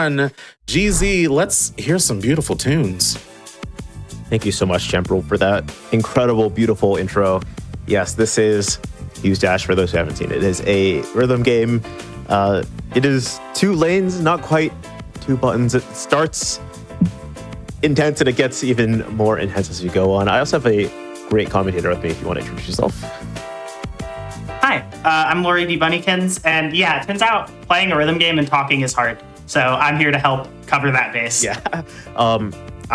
on. GZ, let's hear some beautiful tunes. Thank you so much, champrul, for that incredible, beautiful intro. Yes, this is Muse Dash for those who haven't seen it. It is a rhythm game. It is 2 lanes, not quite 2 buttons. It starts intense and it gets even more intense as you go on. I also have a great commentator with me if you want to introduce yourself. Hi, I'm LaurieDBunnykins, and yeah, it turns out playing a rhythm game and talking is hard. So I'm here to help cover that base. Yeah.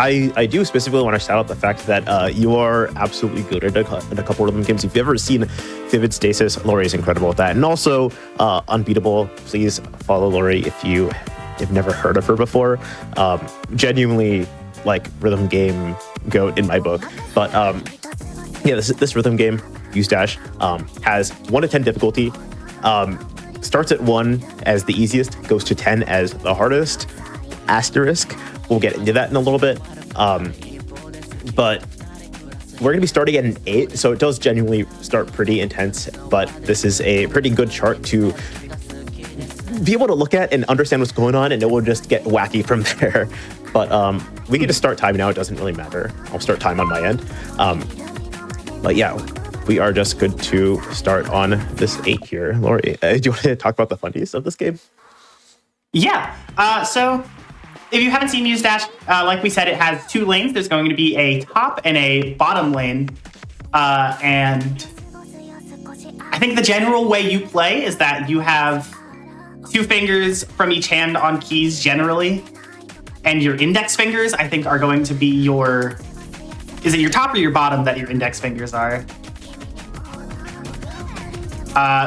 I do specifically want to shout out the fact that you are absolutely good at a couple rhythm games. If you've ever seen Vivid Stasis, Laurie is incredible at that. And also Unbeatable. Please follow Laurie if you have never heard of her before. Genuinely, like, rhythm game goat in my book. But yeah, this rhythm game, Muse Dash, has 1 to 10 difficulty. Starts at 1 as the easiest, goes to 10 as the hardest. Asterisk. We'll get into that in a little bit. But we're going to be starting at an 8, so it does genuinely start pretty intense, but this is a pretty good chart to be able to look at and understand what's going on, and it will just get wacky from there. But we can just start time now. It doesn't really matter. I'll start time on my end. But yeah, we are just good to start on this 8 here. Laurie, do you want to talk about the funnies of this game? Yeah. So if you haven't seen Muse Dash, like we said, it has 2 lanes. There's going to be a top and a bottom lane. And I think the general way you play is that you have 2 fingers from each hand on keys generally. And your index fingers, I think, are going to be your... Is it your top or your bottom that your index fingers are?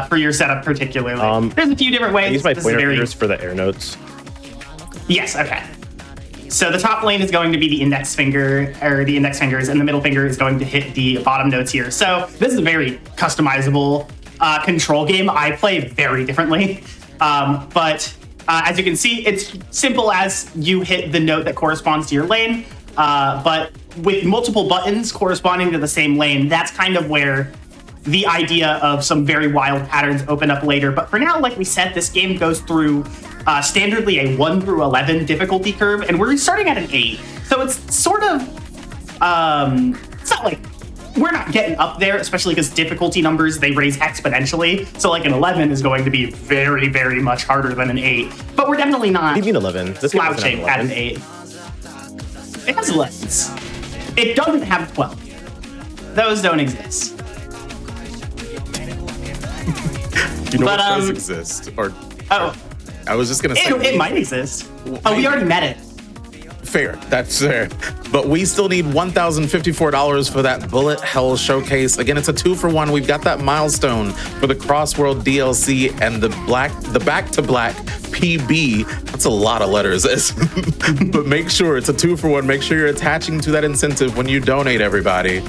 For your setup particularly. There's a few different ways. I use my pointer fingers for the air notes. Yes, okay. So the top lane is going to be the index finger, or the index fingers, and the middle finger is going to hit the bottom notes here. So this is a very customizable control game. I play very differently. But as you can see, it's simple as you hit the note that corresponds to your lane, but with multiple buttons corresponding to the same lane. That's kind of where the idea of some very wild patterns open up later. But for now, like we said, this game goes through standardly a 1 through 11 difficulty curve, and we're starting at an 8. So it's sort of, it's not like, we're not getting up there, especially because difficulty numbers, they raise exponentially. So like an 11 is going to be very, very much harder than an 8. But we're definitely not What do you mean 11? This slouching at an 8. It has 11s. It doesn't have 12. Those don't exist. You know what does exist? Or I was just gonna say it might exist. Oh, we already met it. Fair, that's fair. But we still need $1,054 for that Bullet Hell showcase. Again, it's a 2-for-1. We've got that milestone for the Crossworld DLC and the Back to Black PB. That's a lot of letters. But make sure it's a 2-for-1. Make sure you're attaching to that incentive when you donate, everybody.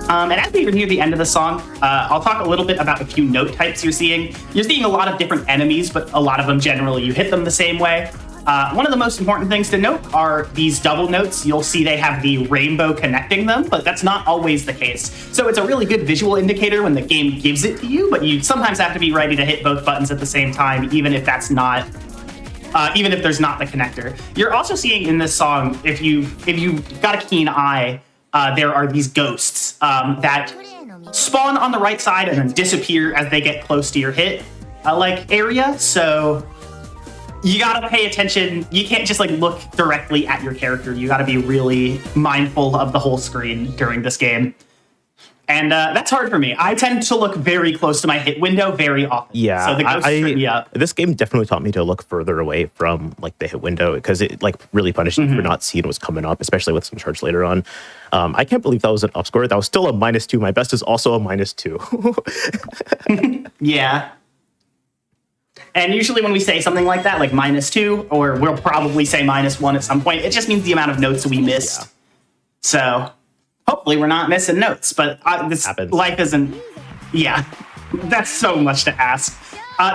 And as we near the end of the song, I'll talk a little bit about a few note types you're seeing. You're seeing a lot of different enemies, but a lot of them generally you hit them the same way. One of the most important things to note are these double notes. You'll see they have the rainbow connecting them, but that's not always the case. So it's a really good visual indicator when the game gives it to you, but you sometimes have to be ready to hit both buttons at the same time, even if that's not, even if there's not the connector. You're also seeing in this song, if you've got a keen eye, there are these ghosts that spawn on the right side and then disappear as they get close to your hit area. So you gotta pay attention. You can't just look directly at your character. You gotta be really mindful of the whole screen during this game. And that's hard for me. I tend to look very close to my hit window very often. Yeah, so the ghosts trip me up. This game definitely taught me to look further away from the hit window, because it really punished you for not seeing what's coming up, especially with some charge later on. I can't believe that was an up score. That was still a -2. My best is also a -2. Yeah. And usually when we say something like that, like -2, or we'll probably say -1 at some point, it just means the amount of notes we missed. Yeah. So hopefully we're not missing notes, but this happens. Life isn't, yeah, that's so much to ask.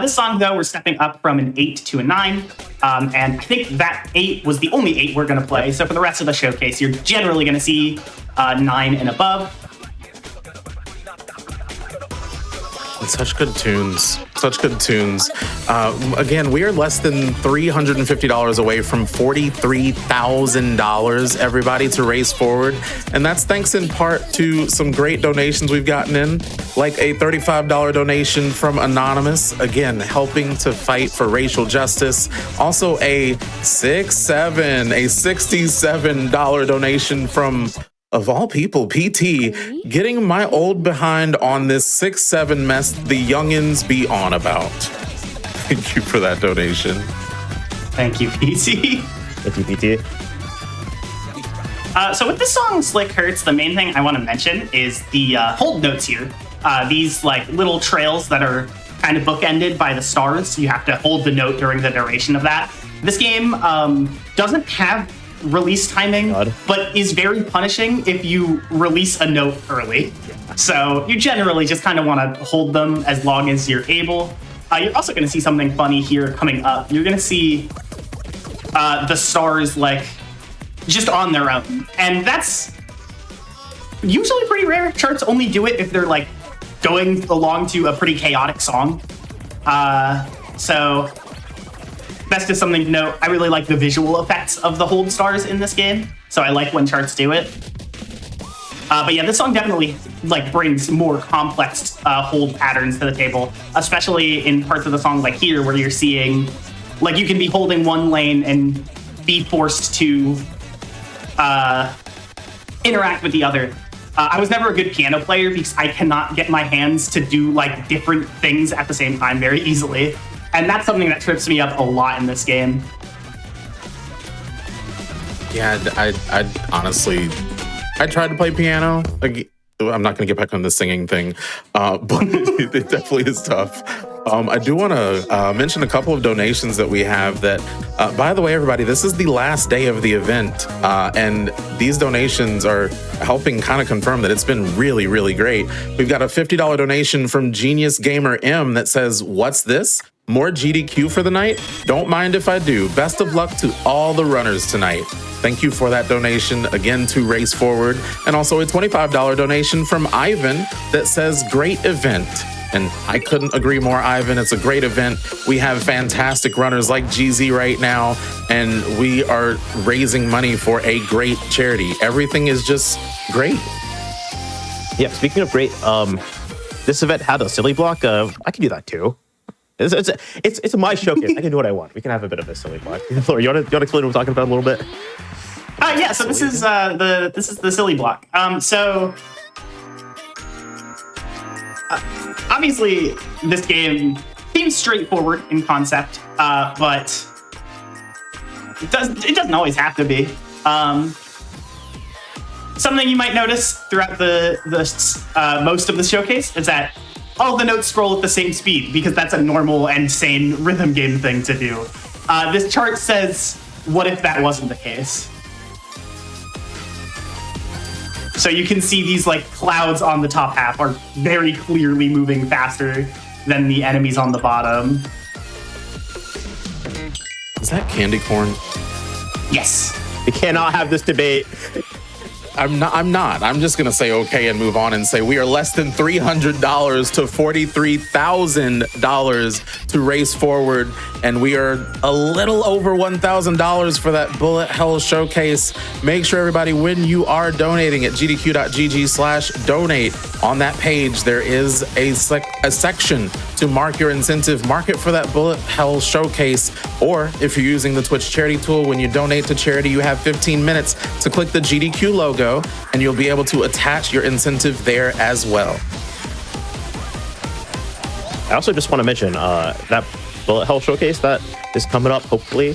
This song, though, we're stepping up from an 8 to a 9, and I think that 8 was the only 8 we're going to play. So for the rest of the showcase, you're generally going to see 9 and above. And such good tunes. Such good tunes. Again, we are less than $350 away from $43,000, everybody, to race forward. And that's thanks in part to some great donations we've gotten in, like a $35 donation from Anonymous, again, helping to fight for racial justice. Also a $67 donation from, of all people, PT, getting my old behind on this 6-7 mess the youngins be on about. Thank you for that donation. Thank you, PT. Thank you, PT. So with this song, Slick Hurts, the main thing I want to mention is the hold notes here. These like little trails that are kind of bookended by the stars. You have to hold the note during the duration of that. This game doesn't have release timing, but is very punishing if you release a note early. So you generally just kind of want to hold them as long as you're able. You're also going to see something funny here coming up. You're going to see the stars like just on their own. And that's usually pretty rare. Charts only do it if they're like going along to a pretty chaotic song. So that's just something to note. I really like the visual effects of the hold stars in this game, so I like when charts do it. But yeah, this song definitely like brings more complex hold patterns to the table, especially in parts of the song like here where you're seeing, like you can be holding one lane and be forced to interact with the other. I was never a good piano player because I cannot get my hands to do like different things at the same time very easily. And that's something that trips me up a lot in this game. Yeah, I honestly, I tried to play piano. Like, I'm not going to get back on the singing thing, but it definitely is tough. I do want to mention a couple of donations that we have that, by the way, everybody, this is the last day of the event, and these donations are helping kind of confirm that it's been really, really great. We've got a $50 donation from Genius Gamer M that says, "What's this? More GDQ for the night? Don't mind if I do. Best of luck to all the runners tonight." Thank you for that donation, again, to Race Forward. And also a $25 donation from Ivan that says, "Great event." And I couldn't agree more, Ivan. It's a great event. We have fantastic runners like GZ right now, and we are raising money for a great charity. Everything is just great. Yeah, speaking of great, this event had a silly block. I can do that too. It's my showcase. I can do what I want. We can have a bit of a silly block. Laurie, you want to explain what we're talking about a little bit? Yeah. So this is the silly block. Obviously, this game seems straightforward in concept, but it doesn't always have to be. Something you might notice throughout the most of the showcase is that all the notes scroll at the same speed, because that's a normal and sane rhythm game thing to do. This chart says, what if that wasn't the case? So you can see these like clouds on the top half are very clearly moving faster than the enemies on the bottom. Is that candy corn? Yes. We cannot have this debate. I'm not. I'm just going to say okay and move on and say we are less than $300 to $43,000 to Race Forward. And we are a little over $1,000 for that Bullet Hell Showcase. Make sure, everybody, when you are donating at gdq.gg/donate, on that page, there is a section to mark your incentive. Mark it for that Bullet Hell Showcase. Or if you're using the Twitch charity tool, when you donate to charity, you have 15 minutes to click the GDQ logo, and you'll be able to attach your incentive there as well. I also just want to mention that Bullet Hell Showcase that is coming up, hopefully.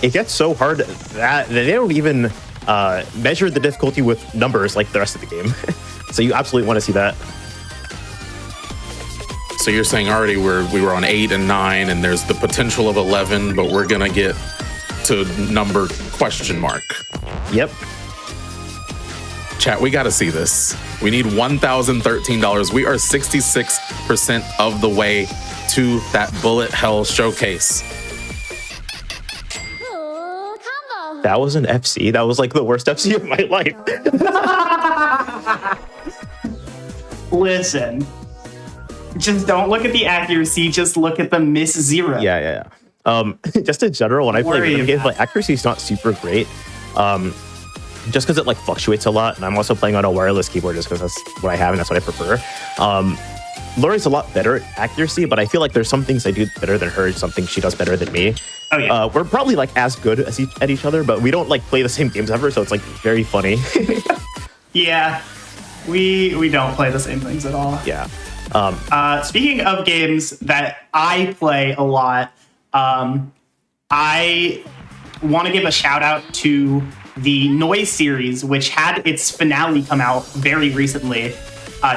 It gets so hard that they don't even measure the difficulty with numbers like the rest of the game. So you absolutely want to see that. So you're saying already we were on 8 and 9, and there's the potential of 11, but we're gonna get to number ? Yep. Chat, we gotta see this. We need $1,013. We are 66% of the way to that Bullet Hell Showcase. That was an FC. That was like the worst FC of my life. Listen, Just don't look at the accuracy. Just look at the miss zero. Yeah. Just in general, when I play rhythm games, like accuracy is not super great. Just because it like fluctuates a lot, and I'm also playing on a wireless keyboard just because that's what I have and that's what I prefer. Laurie's a lot better at accuracy, but I feel like there's some things I do better than her, some things she does better than me. Oh, yeah. We're probably like as good as at each other, but we don't like play the same games ever, so it's like very funny. Yeah, we don't play the same things at all. Yeah. Speaking of games that I play a lot, I want to give a shout out to the Noise series, which had its finale come out very recently.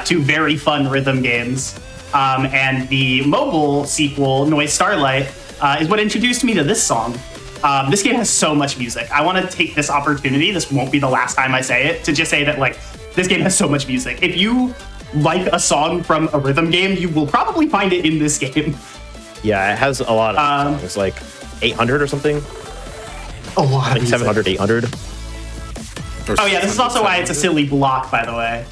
Two very fun rhythm games. And the mobile sequel, Noise Starlight, is what introduced me to this song. This game has so much music. I want to take this opportunity, this won't be the last time I say it, to just say that like this game has so much music. If you like a song from a rhythm game, you will probably find it in this game. Yeah, it has a lot of songs, like 800 or something. A lot. Like 700, 800. Oh yeah, this is also why it's a silly block, by the way.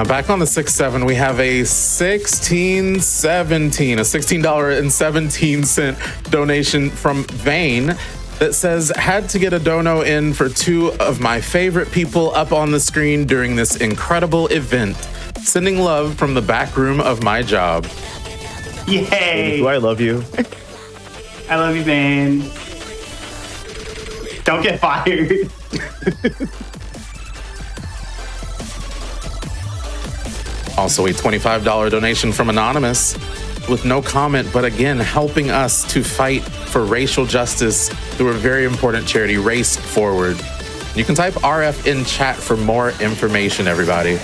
Back on the 6-7, we have a $16.17 donation from Vane that says, had to get a dono in for two of my favorite people up on the screen during this incredible event. Sending love from the back room of my job. Yay! Do I love you? I love you, Vane. Don't get fired. Also a $25 donation from Anonymous with no comment, but again, helping us to fight for racial justice through a very important charity, Race Forward. You can type RF in chat for more information, everybody.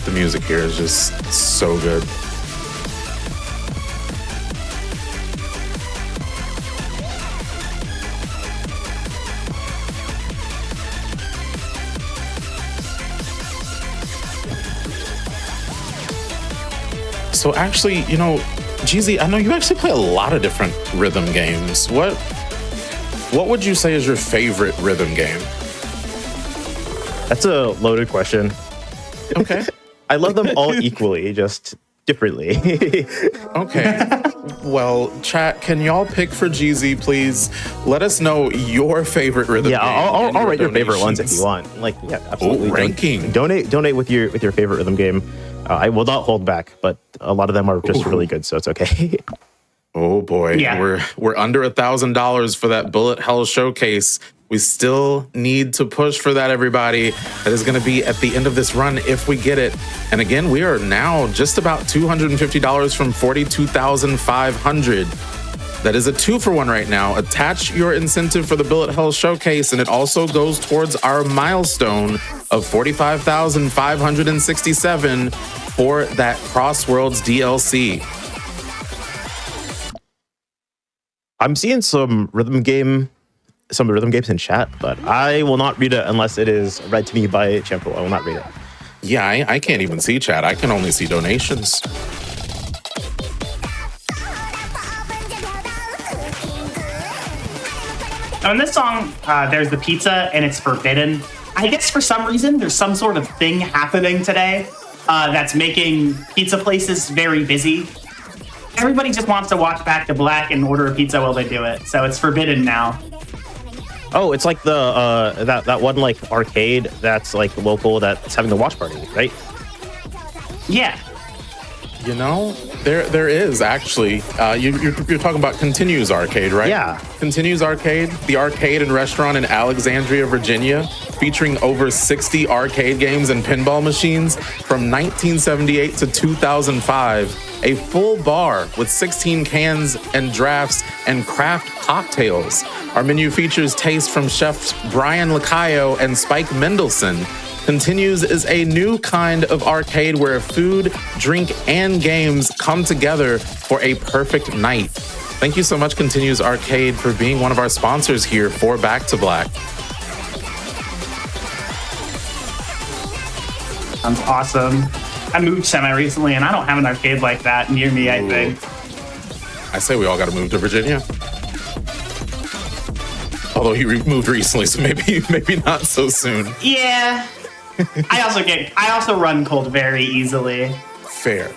The music here is just so good. So actually, you know, GZ, I know you actually play a lot of different rhythm games. What would you say is your favorite rhythm game? That's a loaded question. Okay. I love them all equally, just differently. Okay. Well, chat, can y'all pick for GZ, please? Let us know your favorite rhythm game. I'll write your favorite ones if you want. Like, yeah, absolutely. Ranking. Donate with your favorite rhythm game. I will not hold back, but a lot of them are just really good, so it's okay. Oh boy, yeah. We're under $1,000 for that Bullet Hell showcase. We still need to push for that, everybody. That is going to be at the end of this run if we get it. And again, we are now just about $250 from $42,500. That is a 2-for-1 right now. Attach your incentive for the Bullet Hell showcase, and it also goes towards our milestone of $45,567 for that Crossworlds DLC. I'm seeing some rhythm games in chat, but I will not read it unless it is read to me by champrul. I will not read it. Yeah, I can't even see chat. I can only see donations. Now in this song, there's the pizza and it's forbidden. I guess for some reason, there's some sort of thing happening today that's making pizza places very busy. Everybody just wants to watch Back to Black and order a pizza while they do it, so it's forbidden now. Oh, it's like the that one like arcade that's like local that's having a watch party, right? Yeah. You know, there is actually. You're talking about Continues Arcade, right? Yeah. Continues Arcade, the arcade and restaurant in Alexandria, Virginia, featuring over 60 arcade games and pinball machines from 1978 to 2005. A full bar with 16 cans and drafts and craft cocktails. Our menu features taste from chefs Brian Lacayo and Spike Mendelson. Continues is a new kind of arcade where food, drink, and games come together for a perfect night. Thank you so much, Continues Arcade, for being one of our sponsors here for Back to Black. Sounds awesome. I moved semi-recently, and I don't have an arcade like that near me, I think. I say we all got to move to Virginia. Although he moved recently, so maybe not so soon. Yeah. I also run cold very easily. Fair.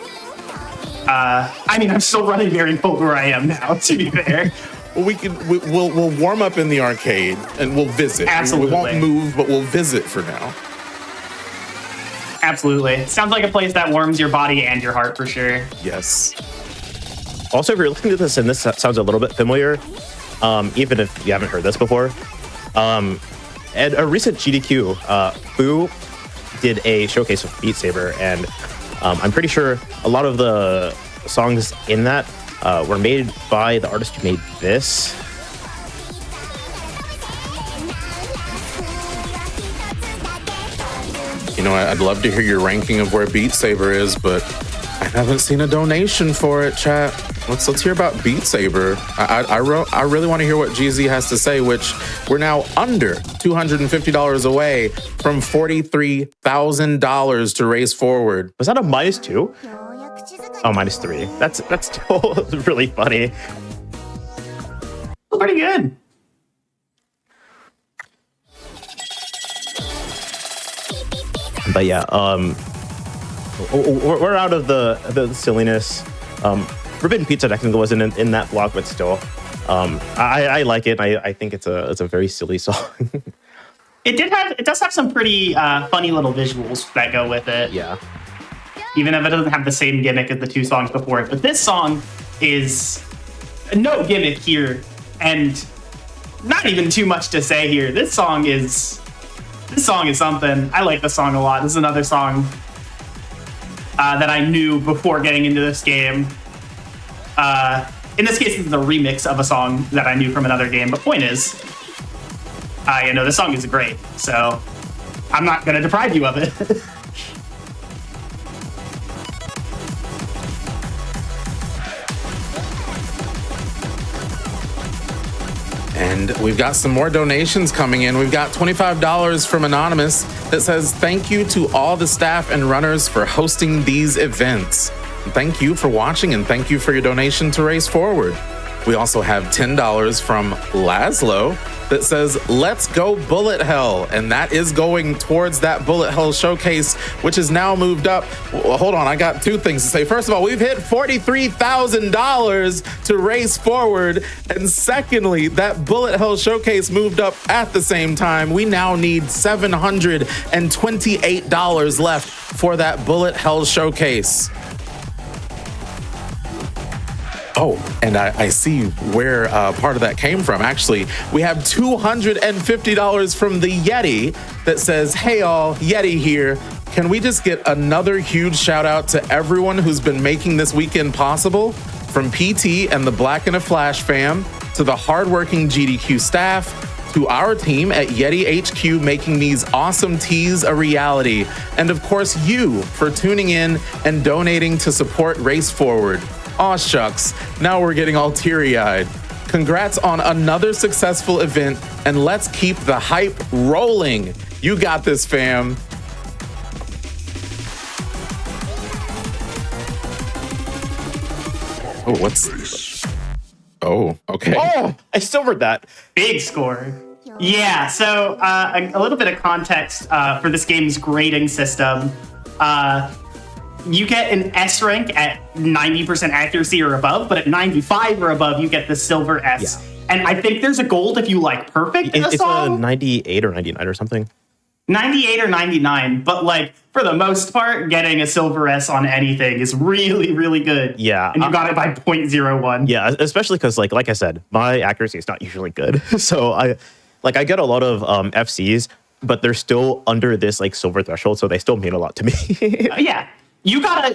I mean, I'm still running very cold where I am now, to be fair. Well, we'll warm up in the arcade and we'll visit. Absolutely. We won't move, but we'll visit for now. Absolutely. Sounds like a place that warms your body and your heart for sure. Yes. Also, if you're listening to this and this sounds a little bit familiar, even if you haven't heard this before, at a recent GDQ, Boo did a showcase of Beat Saber, and I'm pretty sure a lot of the songs in that were made by the artist who made this. You know, I'd love to hear your ranking of where Beat Saber is, but I haven't seen a donation for it, chat. Let's hear about Beat Saber. I really want to hear what GZ has to say, which we're now under $250 away from $43,000 to race forward. Was that a -2? Oh, -3. That's still really funny. Pretty good. But yeah, we're out of the silliness. Forbidden Pizza technically wasn't in that block, but still, I like it. I think it's a very silly song. It does have some pretty funny little visuals that go with it. Yeah. Even if it doesn't have the same gimmick as the two songs before it. But this song is no gimmick here, and not even too much to say here. This song is something. I like the song a lot. This is another song that I knew before getting into this game. In this case, this is a remix of a song that I knew from another game. But point is, this song is great. So I'm not going to deprive you of it. And we've got some more donations coming in. We've got $25 from Anonymous that says, thank you to all the staff and runners for hosting these events. Thank you for watching and thank you for your donation to Race Forward. We also have $10 from Laszlo that says, let's go Bullet Hell. And that is going towards that Bullet Hell showcase, which is now moved up. Well, hold on, I got two things to say. First of all, we've hit $43,000 to Race Forward. And secondly, that Bullet Hell showcase moved up at the same time. We now need $728 left for that Bullet Hell showcase. Oh, and I see where part of that came from. Actually, we have $250 from the Yeti that says, hey all, Yeti here. Can we just get another huge shout out to everyone who's been making this weekend possible? From PT and the Black in a Flash fam, to the hardworking GDQ staff, to our team at Yeti HQ making these awesome teas a reality. And of course you for tuning in and donating to support Race Forward. Aw shucks, now we're getting all teary-eyed. Congrats on another successful event, and let's keep the hype rolling. You got this, fam. Oh, what's this? Oh, okay. Oh, I silvered that. Big score. Yeah, so a little bit of context for this game's grading system. You get an S rank at 90% accuracy or above, but at 95 or above, you get the silver S. Yeah. And I think there's a gold if you like perfect in a song. It's a 98 or 99 or something. 98 or 99, but like for the most part, getting a silver S on anything is really, really good. Yeah. And you got it by 0.01. Yeah, especially because like I said, my accuracy is not usually good. So I get a lot of FCs, but they're still under this like silver threshold, so they still mean a lot to me. Yeah. You got a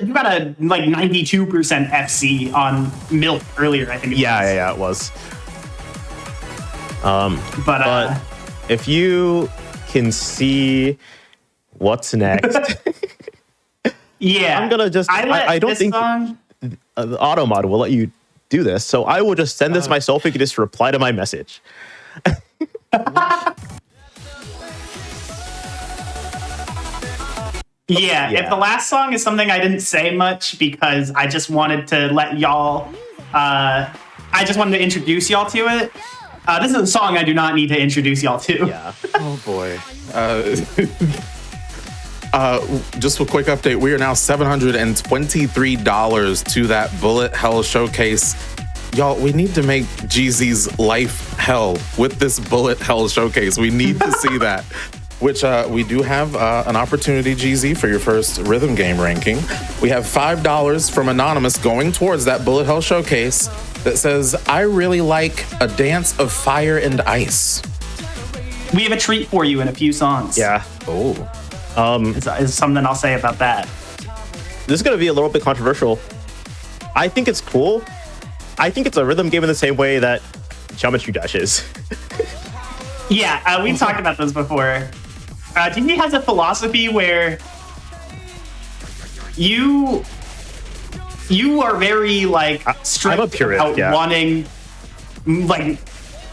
like 92% FC on Milk earlier, I think. Yeah, it was. But if you can see what's next, yeah, I'm gonna just. I don't think the auto mod will let you do this, so I will just send this myself. You can just reply to my message. Yeah, if the last song is something I didn't say much because I just wanted to let y'all I just wanted to introduce y'all to it. This is a song I do not need to introduce y'all to. Yeah. Oh boy. Just a quick update. We are now $723 to that Bullet Hell Showcase. Y'all, we need to make Jeezy's life hell with this Bullet Hell Showcase. We need to see that. Which we do have an opportunity, Jeezy, for your first rhythm game ranking. We have $5 from Anonymous going towards that Bullet Hell Showcase that says, I really like a dance of fire and ice. We have a treat for you in a few songs. Yeah. Oh. Is something I'll say about that. This is going to be a little bit controversial. I think it's cool. I think it's a rhythm game in the same way that Geometry Dash is. Yeah, we've talked about this before. DD has a philosophy where you are very like strict I'm a purist, about wanting like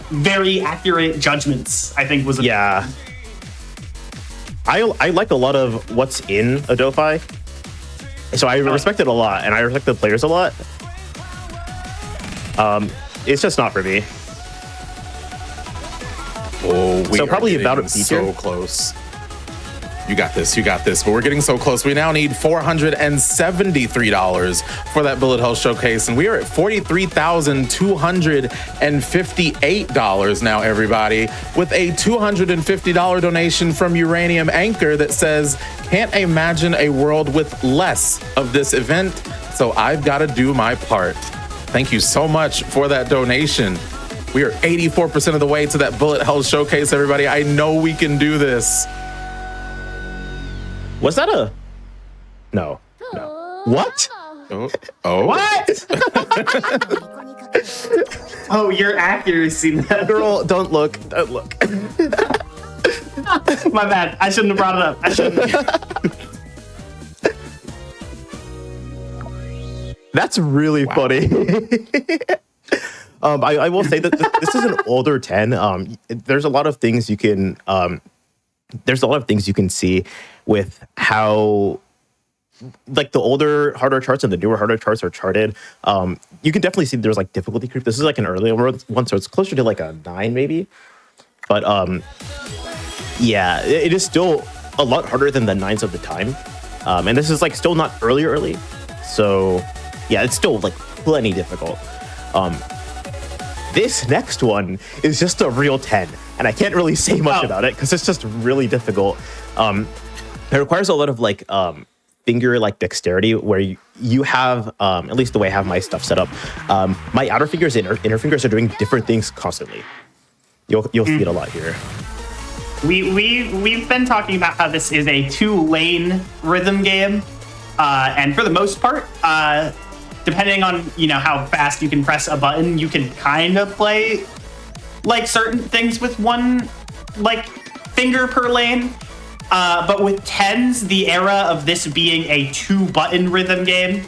very accurate judgments. I think was yeah. I like a lot of what's in a Do-Fi, so I respect it a lot, and I respect the players a lot. It's just not for me. Oh, we So are probably about getting a so feature. close. You got this. But we're getting so close. We now need $473 for that Bullet Hell Showcase, and we are at $43,258 now, everybody, with a $250 donation from Uranium Anchor that says, can't imagine a world with less of this event, so I've got to do my part. Thank you so much for that donation. We are 84% of the way to that Bullet Hell Showcase, everybody. I know we can do this. Was that a... No. What? Oh. What? Oh, your accuracy. Girl, don't look. Don't look. My bad. I shouldn't have brought it up. I shouldn't have. That's really funny. I will say that this is an older 10. There's a lot of things you can see with how like the older harder charts and the newer harder charts are charted. You can definitely see there's like difficulty creep. This is like an earlier one, so it's closer to like a 9 maybe. But yeah, it is still a lot harder than the 9s of the time. And this is like still not early. So yeah, it's still like plenty difficult. This next one is just a real 10, and I can't really say much about it because it's just really difficult. It requires a lot of like finger like dexterity, where you have at least the way I have my stuff set up. My outer fingers and inner fingers are doing different things constantly. You'll see it a lot here. We've been talking about how this is a 2-lane rhythm game, and for the most part, depending on how fast you can press a button, you can kind of play like certain things with one like finger per lane. But with 10s, the era of this being a 2-button rhythm game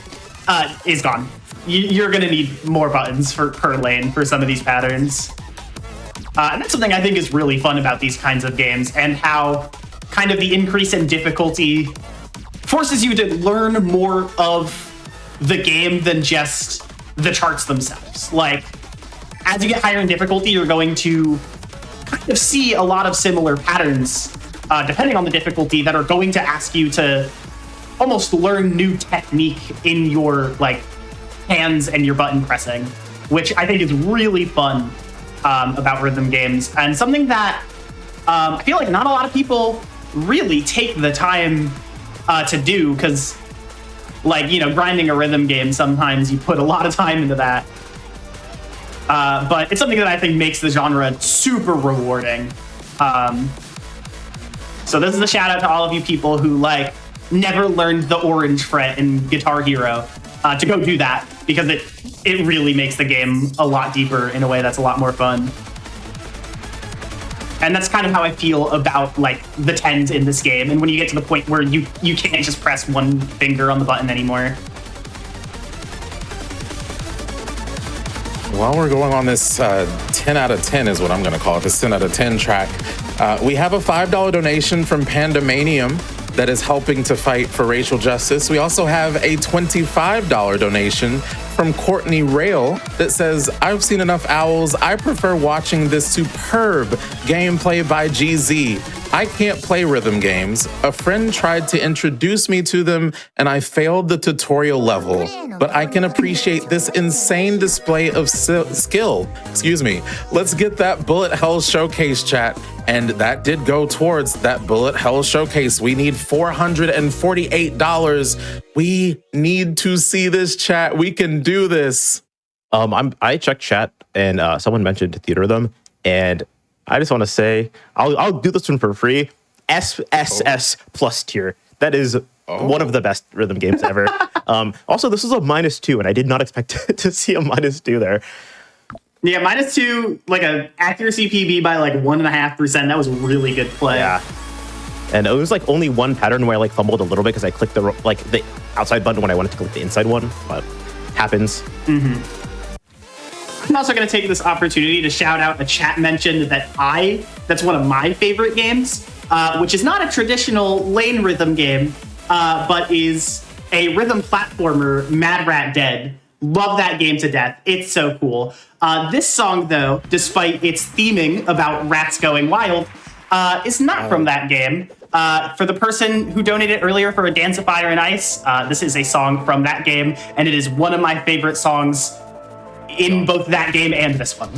is gone. You're gonna need more buttons per lane for some of these patterns. And that's something I think is really fun about these kinds of games, and how kind of the increase in difficulty forces you to learn more of the game than just the charts themselves. Like, as you get higher in difficulty, you're going to kind of see a lot of similar patterns, depending on the difficulty, that are going to ask you to almost learn new technique in your like hands and your button pressing, which I think is really fun about rhythm games, and something that I feel like not a lot of people really take the time to do, because like, grinding a rhythm game, sometimes you put a lot of time into that. But it's something that I think makes the genre super rewarding. So this is a shout out to all of you people who like never learned the orange fret in Guitar Hero to go do that, because it really makes the game a lot deeper in a way that's a lot more fun. And that's kind of how I feel about like the 10s in this game. And when you get to the point where you can't just press one finger on the button anymore. While we're going on this 10 out of 10 is what I'm going to call it, this 10 out of 10 track, we have a $5 donation from Pandemanium that is helping to fight for racial justice. We also have a $25 donation from Courtney Rail that says, I've seen enough owls. I prefer watching this superb gameplay by GZ. I can't play rhythm games. A friend tried to introduce me to them and I failed the tutorial level, but I can appreciate this insane display of skill. Excuse me. Let's get that Bullet Hell Showcase, chat. And that did go towards that Bullet Hell Showcase. We need $448. We need to see this, chat. We can do this. I checked chat and someone mentioned Theater Rhythm, and I just want to say I'll do this one for free. SSS plus tier. That is one of the best rhythm games ever. Also, this was a -2, and I did not expect to see a -2 there. Yeah, -2, like a accuracy PB by like 1.5%. That was really good play. Yeah. And it was like only one pattern where I like fumbled a little bit because I clicked the outside button when I wanted to click the inside one, but happens. I'm also going to take this opportunity to shout out a chat mention that's one of my favorite games, which is not a traditional lane rhythm game, but is a rhythm platformer, Mad Rat Dead. Love that game to death. It's so cool. This song, though, despite its theming about rats going wild, is not from that game. For the person who donated earlier for A Dance of Fire and Ice, this is a song from that game, and it is one of my favorite songs in both that game and this one.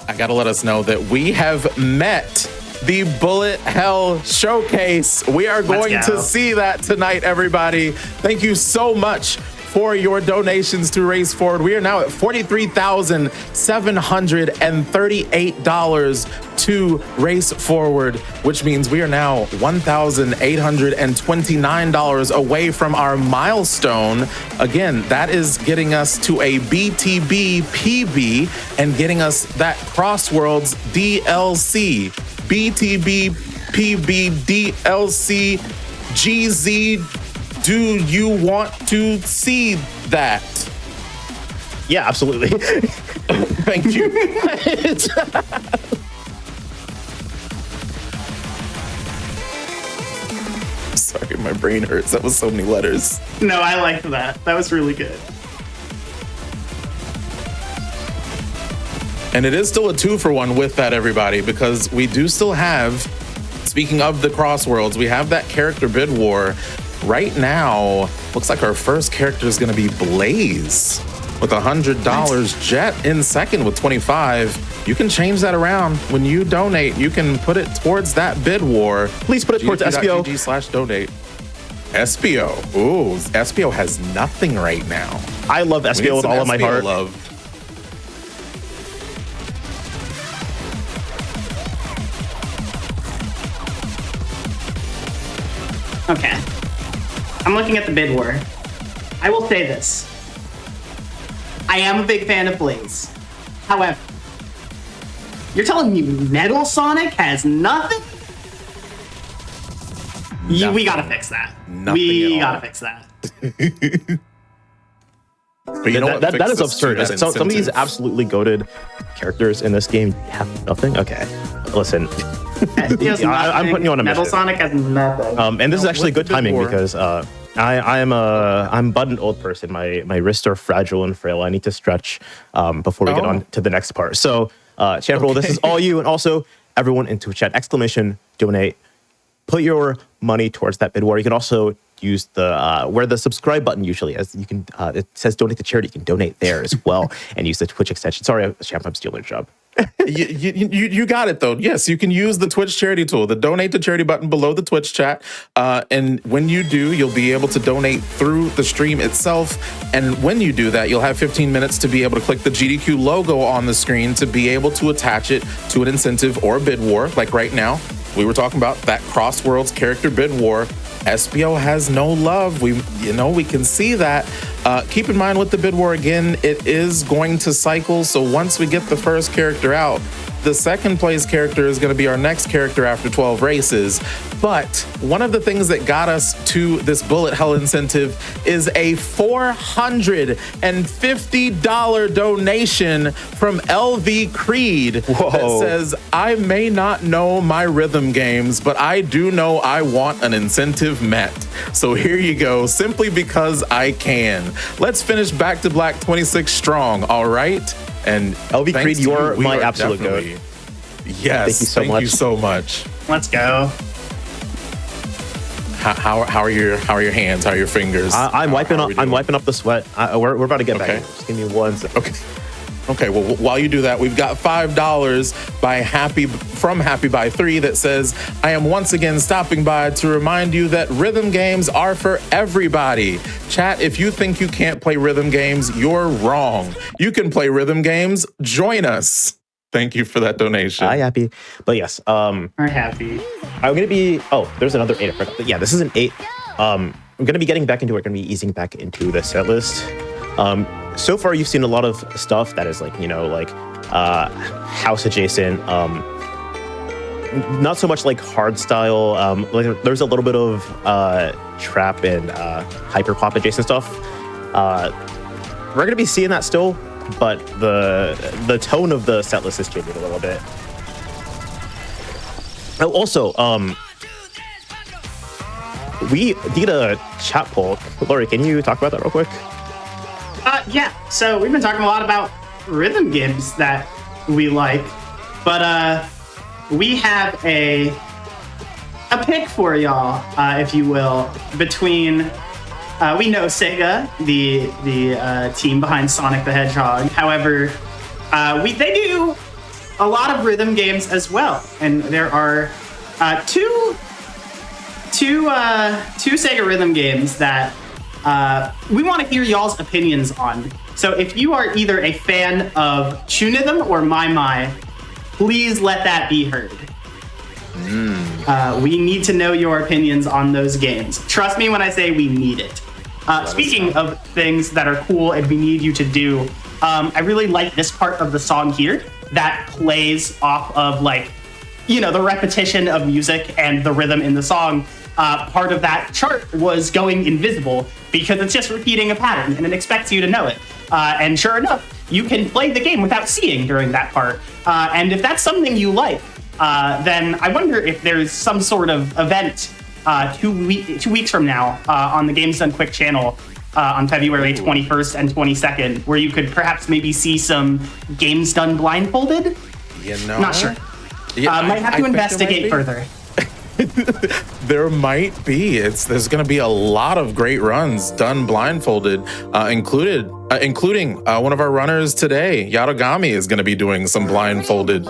I gotta let us know that we have met the Bullet Hell Showcase. We are going to see that tonight, everybody. Thank you so much for your donations to Race Forward. We are now at $43,738 to Race Forward, which means we are now $1,829 away from our milestone. Again, that is getting us to a BTB PB and getting us that Crossworlds DLC. BTB PB DLC GZ. Do you want to see that? Yeah, absolutely. Thank you. Sorry, my brain hurts. That was so many letters. No, I liked that. That was really good. And it is still a 2-for-1 with that, everybody, because we do still have, speaking of the Crossworlds, we have that character bid war. Right now, looks like our first character is going to be Blaze with $100. Jet in second with 25. You can change that around when you donate. You can put it towards that bid war. Please put it towards SPO. GDQ.GG/donate. SPO. Ooh, SPO has nothing right now. I love SPO with all of my heart. Love. Okay. I'm looking at the bid war. I will say this. I am a big fan of Blaze. However, you're telling me Metal Sonic has nothing? We gotta fix that. We gotta fix that. But you know what? That is absurd. Some of these absolutely goated characters in this game have nothing. Okay, listen. I'm putting you on a Metal Sonic has nothing. And this is actually good timing because I'm a buttoned old person. My wrists are fragile and frail. I need to stretch before we get on to the next part. So, champrul, this is all you, and also everyone in Twitch chat! !Donate. Put your money towards that bid war. You can also use the where the subscribe button usually is. You can it says donate to charity. You can donate there as well and use the Twitch extension. Sorry, Champ, I'm stealing your job. You got it though. Yes, you can use the Twitch charity tool, the donate to charity button below the Twitch chat. And when you do, you'll be able to donate through the stream itself. And when you do that, you'll have 15 minutes to be able to click the GDQ logo on the screen to be able to attach it to an incentive or a bid war. Like right now, we were talking about that Crossworlds character bid war. SPO has no love. We can see that. Keep in mind with the bid war again, it is going to cycle. So once we get the first character out, The second place character is going to be our next character after 12 races. But one of the things that got us to this bullet hell incentive is a $450 donation from LV Creed that says, I may not know my rhythm games, but I do know I want an incentive met. So here you go, simply because I can. Let's finish Back to Black 26 strong, all right? And LV Creed, you're my absolute goat. Yes, thank you so much. Let's go. How are your hands? How are your fingers? I'm wiping up the sweat. We're about to get back. Just give me 1 second. Okay. Well, while you do that, we've got $5 from Happy by 3 that says, I am once again stopping by to remind you that rhythm games are for everybody. Chat, if you think you can't play rhythm games, you're wrong. You can play rhythm games. Join us. Thank you for that donation. Hi, Happy. But yes, I'm happy. I'm gonna be. Oh, there's another 8. I forgot. But yeah, this is an 8. I'm gonna be getting back into it. Gonna be easing back into the set list. So far, you've seen a lot of stuff that is like, house adjacent. Not so much like hard style. There's a little bit of trap and hyper pop adjacent stuff. We're gonna be seeing that still, but the tone of the set list is changing a little bit. Oh, also, we need a chat poll. Laurie, can you talk about that real quick? Yeah, so we've been talking a lot about rhythm games that we like, but we have a pick for y'all, if you will, between we know Sega, the team behind Sonic the Hedgehog. However, they do a lot of rhythm games as well, and there are two Sega rhythm games that we want to hear y'all's opinions on. So if you are either a fan of Chunithm or My, please let that be heard. We need to know your opinions on those games. Trust me when I say we need it. Speaking of things that are cool and we need you to do, I really like this part of the song here that plays off of the repetition of music and the rhythm in the song. Part of that chart was going invisible because it's just repeating a pattern and it expects you to know it. And sure enough, you can play the game without seeing during that part. And if that's something you like, then I wonder if there's some sort of event 2 weeks from now on the Games Done Quick channel on February 21st and 22nd, where you could perhaps maybe see some games done blindfolded. Not sure. Yeah, might have to investigate further. There might be. There's going to be a lot of great runs done blindfolded, including one of our runners today. Yarogami is going to be doing some blindfolded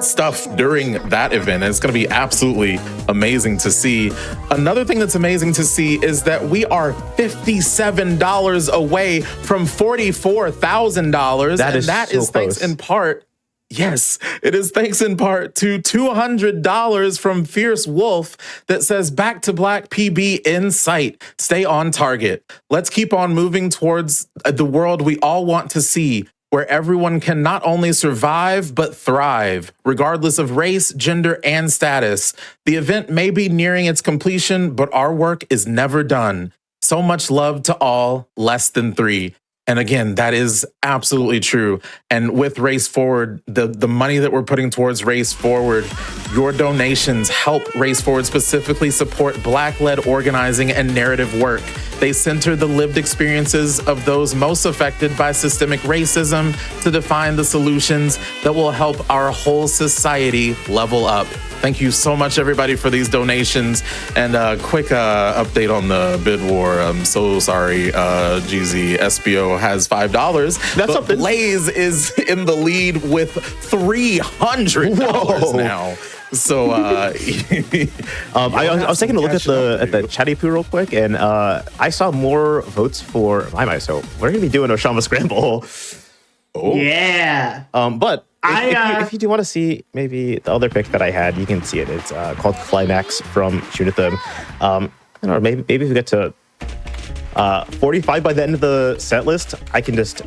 stuff during that event. It's going to be absolutely amazing to see. Another thing that's amazing to see is that we are $57 away from $44,000. That is thanks in part. Yes, it is thanks in part to $200 from Fierce Wolf that says Back to Black PB in sight. Stay on target. Let's keep on moving towards the world we all want to see, where everyone can not only survive, but thrive, regardless of race, gender, and status. The event may be nearing its completion, but our work is never done. So much love to all, less than 3. And again, that is absolutely true. And with Race Forward, the money that we're putting towards Race Forward, your donations help Race Forward specifically support Black-led organizing and narrative work. They center the lived experiences of those most affected by systemic racism to define the solutions that will help our whole society level up. Thank you so much, everybody, for these donations. And a quick update on the bid war. I'm so sorry, GZ. SBO has $5. That's but Blaze is in the lead with $300 now. So I was taking a look at the chatty poo real quick, and I saw more votes for My. So we're gonna be doing a Shama Scramble. Oh yeah. But if you do want to see maybe the other pick that I had, you can see it. It's called Climax from Chunithm. I don't know, maybe if we get to 45 by the end of the set list, I can just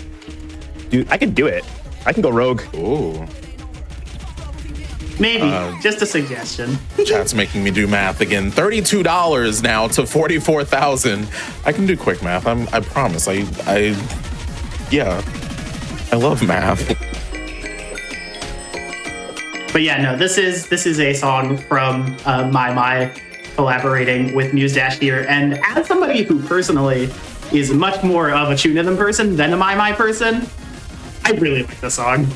do it. I can go rogue. Ooh. Maybe. Just a suggestion. Chat's making me do math again. $32 now to 44,000. I can do quick math. I promise. I love math. But yeah, no, this is a song from My collaborating with Muse here. And as somebody who personally is much more of a Tuna Them person than a My person, I really like the song.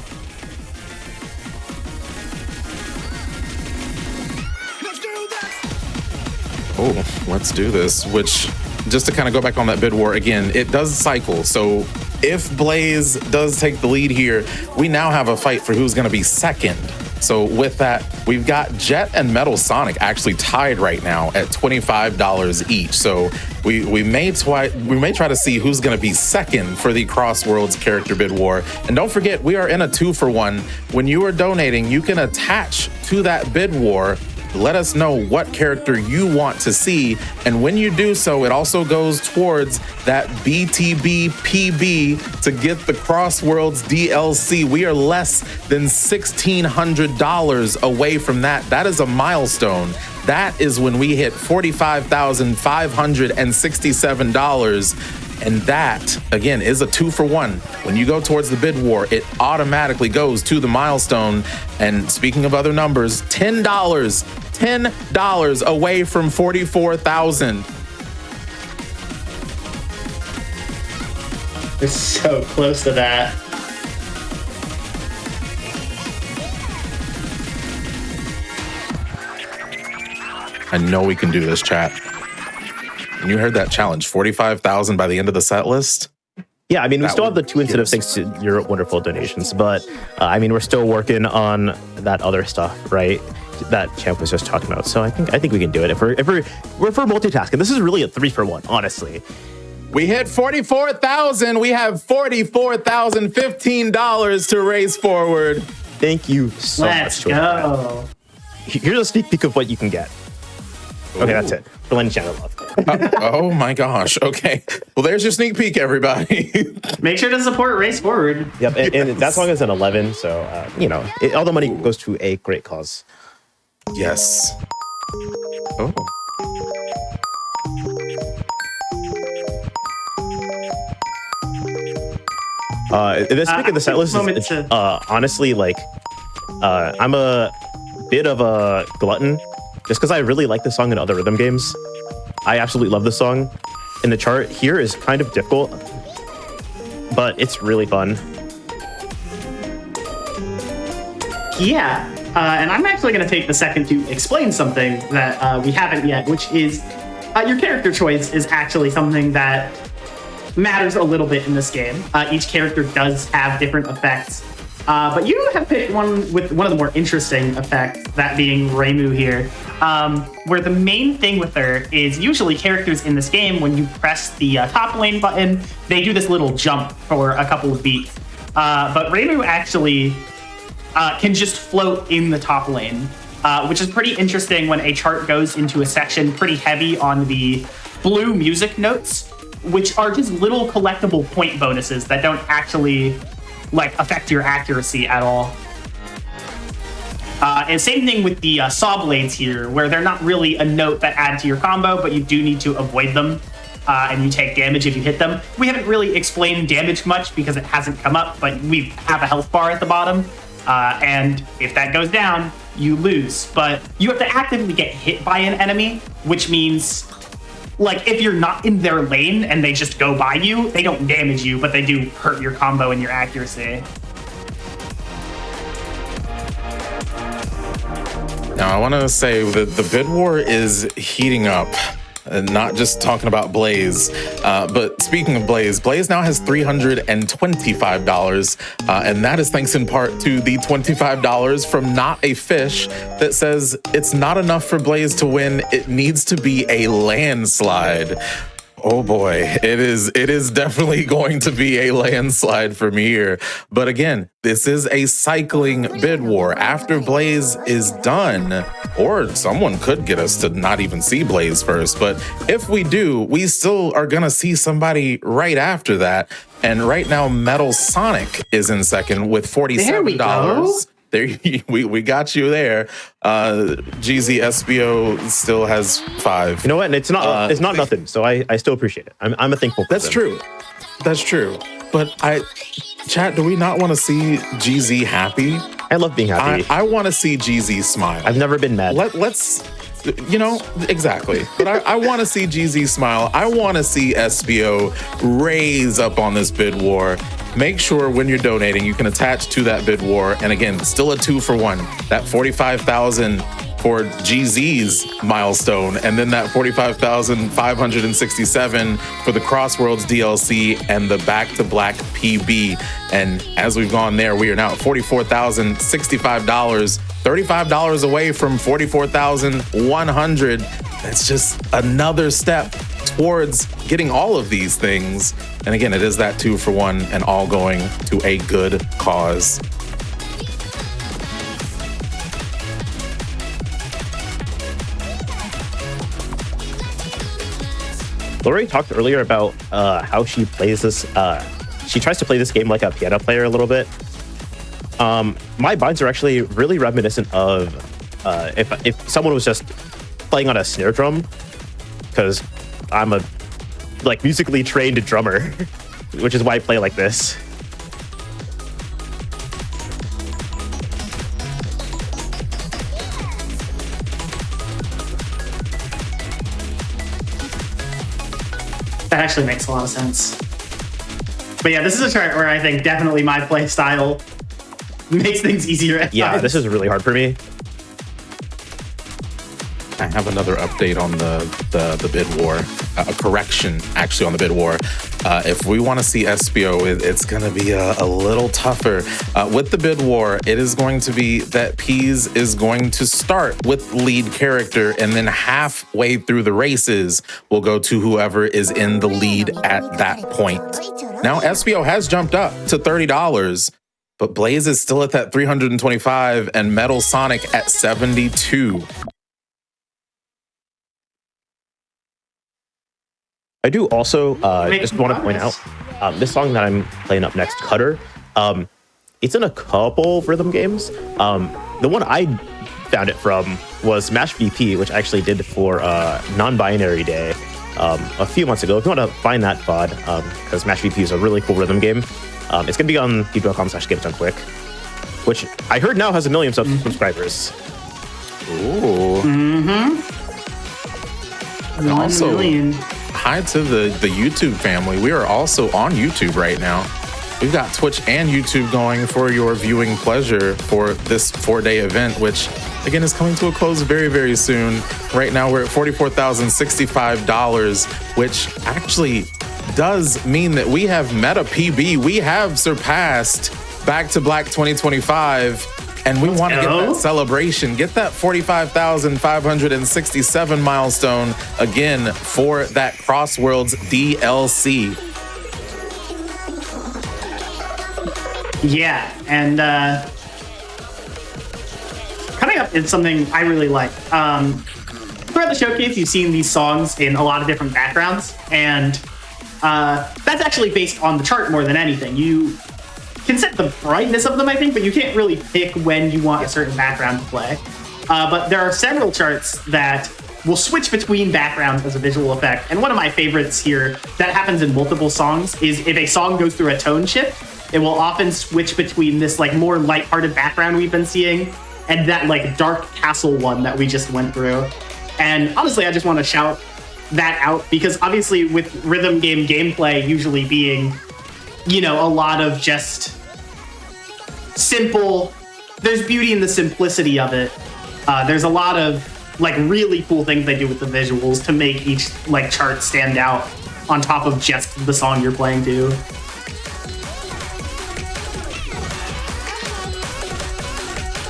Oh, let's do this. Which, just to kind of go back on that bid war again, it does cycle. So if Blaze does take the lead here, we now have a fight for who's going to be second. So with that, we've got Jet and Metal Sonic actually tied right now at $25 each. So we may try to see who's going to be second for the Cross Worlds character bid war. And don't forget, we are in a 2-for-1. When you are donating, you can attach to that bid war. Let us know what character you want to see. And when you do so, it also goes towards that BTB PB to get the Cross Worlds DLC. We are less than $1,600 away from that. That is a milestone. That is when we hit $45,567. And that, again, is a 2-for-1. When you go towards the bid war, it automatically goes to the milestone. And speaking of other numbers, $10 away from 44,000. We're so close to that. I know we can do this, chat. And you heard that challenge, 45,000 by the end of the set list. Yeah, I mean, we still have the 2 incentives thanks to your wonderful donations, but I mean, we're still working on that other stuff, right? That Champ was just talking about. So I think we can do it if we're multitasking. This is really a 3-for-1, honestly. We hit 44,000. We have $44,015 to race forward. Thank you so much. Let's go. Here's a sneak peek of what you can get. Okay, that's it. Blend channel love. Oh my gosh. Okay. Well, there's your sneak peek, everybody. Make sure to support Race Forward. Yep, and that song is an 11, so all the money goes to a great cause. Yes. Oh. This pick of the set list is honestly I'm a bit of a glutton just because I really like the song in other rhythm games. I absolutely love this song. And the chart here is kind of difficult, but it's really fun. Yeah, and I'm actually going to take the second to explain something that we haven't yet, which is your character choice is actually something that matters a little bit in this game. Each character does have different effects, but you have picked one with one of the more interesting effects, that being Reimu here, where the main thing with her is usually characters in this game, when you press the top lane button, they do this little jump for a couple of beats. But Reimu actually can just float in the top lane, which is pretty interesting when a chart goes into a section pretty heavy on the blue music notes, which are just little collectible point bonuses that don't actually affect your accuracy at all. And same thing with the saw blades here, where they're not really a note that add to your combo, but you do need to avoid them, and you take damage if you hit them. We haven't really explained damage much because it hasn't come up, but we have a health bar at the bottom, and if that goes down, you lose. But you have to actively get hit by an enemy, which means if you're not in their lane and they just go by you, they don't damage you, but they do hurt your combo and your accuracy. Now, I want to say that the bid war is heating up. And not just talking about Blaze, but speaking of Blaze now has $325, and that is thanks in part to the $25 from Not a Fish that says it's not enough for Blaze to win, it needs to be a landslide. Oh boy, it is definitely going to be a landslide from here. But again, this is a cycling bid war. After Blaze is done, or someone could get us to not even see Blaze first, but if we do, we still are gonna see somebody right after that. And right now, Metal Sonic is in second with $47. there we got you there. GZ SBO still has 5. You know what? And it's not nothing. So I still appreciate it. I'm a thankful person. That's true. But chat, do we not want to see GZ happy? I love being happy. I want to see GZ smile. I've never been mad. Let's, exactly. But I want to see GZ smile. I want to see SBO raise up on this bid war. Make sure when you're donating, you can attach to that bid war. And again, still a 2-for-1. That 45,000 for GZ's milestone, and then that 45,567 for the Crossworlds DLC and the Back to Black PB. And as we've gone there, we are now at $44,065, $35 away from 44,100. That's just another step towards getting all of these things. And again, it is that 2-for-1 and all going to a good cause. Laurie talked earlier about how she plays this. She tries to play this game like a piano player a little bit. My binds are actually really reminiscent of if someone was just playing on a snare drum, because I'm a musically trained drummer, which is why I play like this. That actually makes a lot of sense. But yeah, this is a chart where I think definitely my play style makes things easier at times. This is really hard for me. I have another update on the bid war, a correction actually on the bid war. If we want to see SBO, it's going to be a little tougher. With the bid war, it is going to be that Peas is going to start with lead character, and then halfway through the races will go to whoever is in the lead at that point. Now SBO has jumped up to $30, but Blaze is still at that 325 and Metal Sonic at 72. I do also just want to point out this song that I'm playing up next, Cutter. It's in a couple rhythm games. The one I found it from was Mash VP, which I actually did for Non-Binary Day a few months ago. If you want to find that VOD, because Mash VP is a really cool rhythm game, it's going to be on youtube.com/GameStoneQuick, which I heard now has 1 million subscribers. Ooh. Mm-hmm. And also, hi to the YouTube family. We are also on YouTube right now. We've got Twitch and YouTube going for your viewing pleasure for this 4-day event, which again is coming to a close very, very soon. Right now we're at $44,065, which actually does mean that we have meta PB. We have surpassed Back to Black 2025. And we want to get that celebration, get that 45,567 milestone again for that Crossworlds DLC. Yeah, and coming up is something I really like. Throughout the showcase, you've seen these songs in a lot of different backgrounds, and that's actually based on the chart more than anything. You can set the brightness of them, I think, but you can't really pick when you want a certain background to play. But there are several charts that will switch between backgrounds as a visual effect. And one of my favorites here that happens in multiple songs is if a song goes through a tone shift, it will often switch between this more lighthearted background we've been seeing and that dark castle one that we just went through. And honestly, I just want to shout that out because obviously with rhythm game gameplay usually being, a lot of just simple, there's beauty in the simplicity of it. There's a lot of really cool things they do with the visuals to make each chart stand out on top of just the song you're playing to.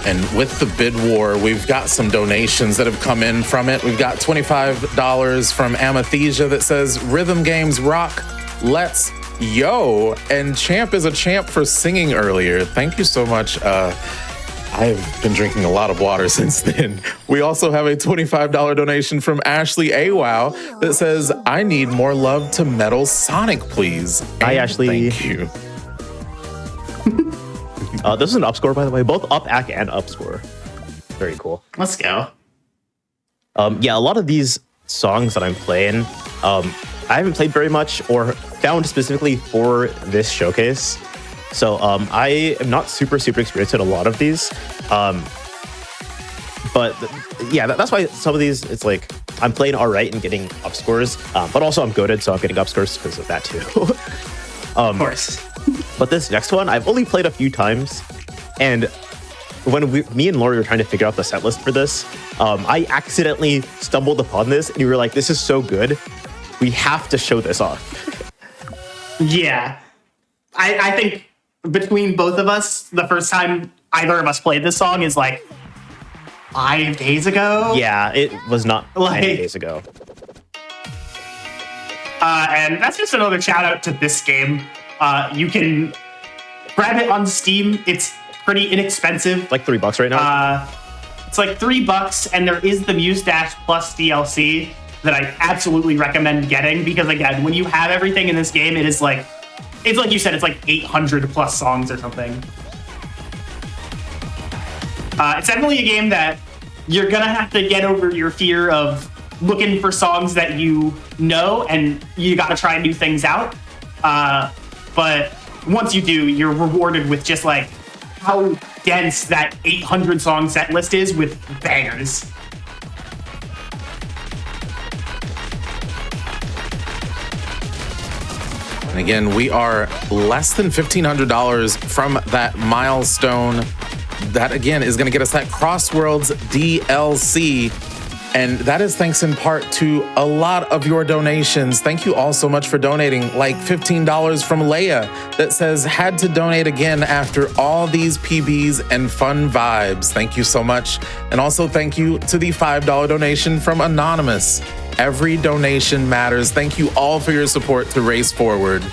And with the bid war, we've got some donations that have come in from it. We've got $25 from Amathesia that says, "Rhythm games rock, let's yo." And Champ is a champ for singing earlier. Thank you so much. I've been drinking a lot of water since then. We also have a $25 donation from Ashley AWOW that says, "I need more love to Metal Sonic, please." Hi, Ashley. Thank you. This is an up score, by the way. Both up ack and up score. Very cool. Let's go. Yeah, a lot of these songs that I'm playing, I haven't played very much or found specifically for this showcase. So I am not super experienced in a lot of these. But yeah, that's why some of these, it's like I'm playing all right and getting up scores, but also I'm goated, so I'm getting up scores because of that too. Of course. But this next one, I've only played a few times, and when me and Laurie were trying to figure out the set list for this, I accidentally stumbled upon this, and we were like, "This is so good, we have to show this off." Yeah, I think between both of us, the first time either of us played this song is like 5 days ago. Yeah, it was not Like- 9 days ago. And that's just another shout out to this game. You can grab it on Steam. It's pretty inexpensive. Like $3 right now. It's like $3, and there is the Muse Dash Plus DLC that I absolutely recommend getting because, again, when you have everything in this game, it's like you said, it's like 800 plus songs or something. It's definitely a game that you're gonna have to get over your fear of looking for songs that you know, and you gotta try new things out. But once you do, you're rewarded with just like how dense that 800 song set list is with bangers. And again, we are less than $1,500 from that milestone. That again is going to get us that Crossworlds DLC. And that is thanks in part to a lot of your donations. Thank you all so much for donating. Like $15 from Leia that says, had to donate again after all these PBs and fun vibes. Thank you so much. And also thank you to the $5 donation from Anonymous. Every donation matters. Thank you all for your support to Race Forward.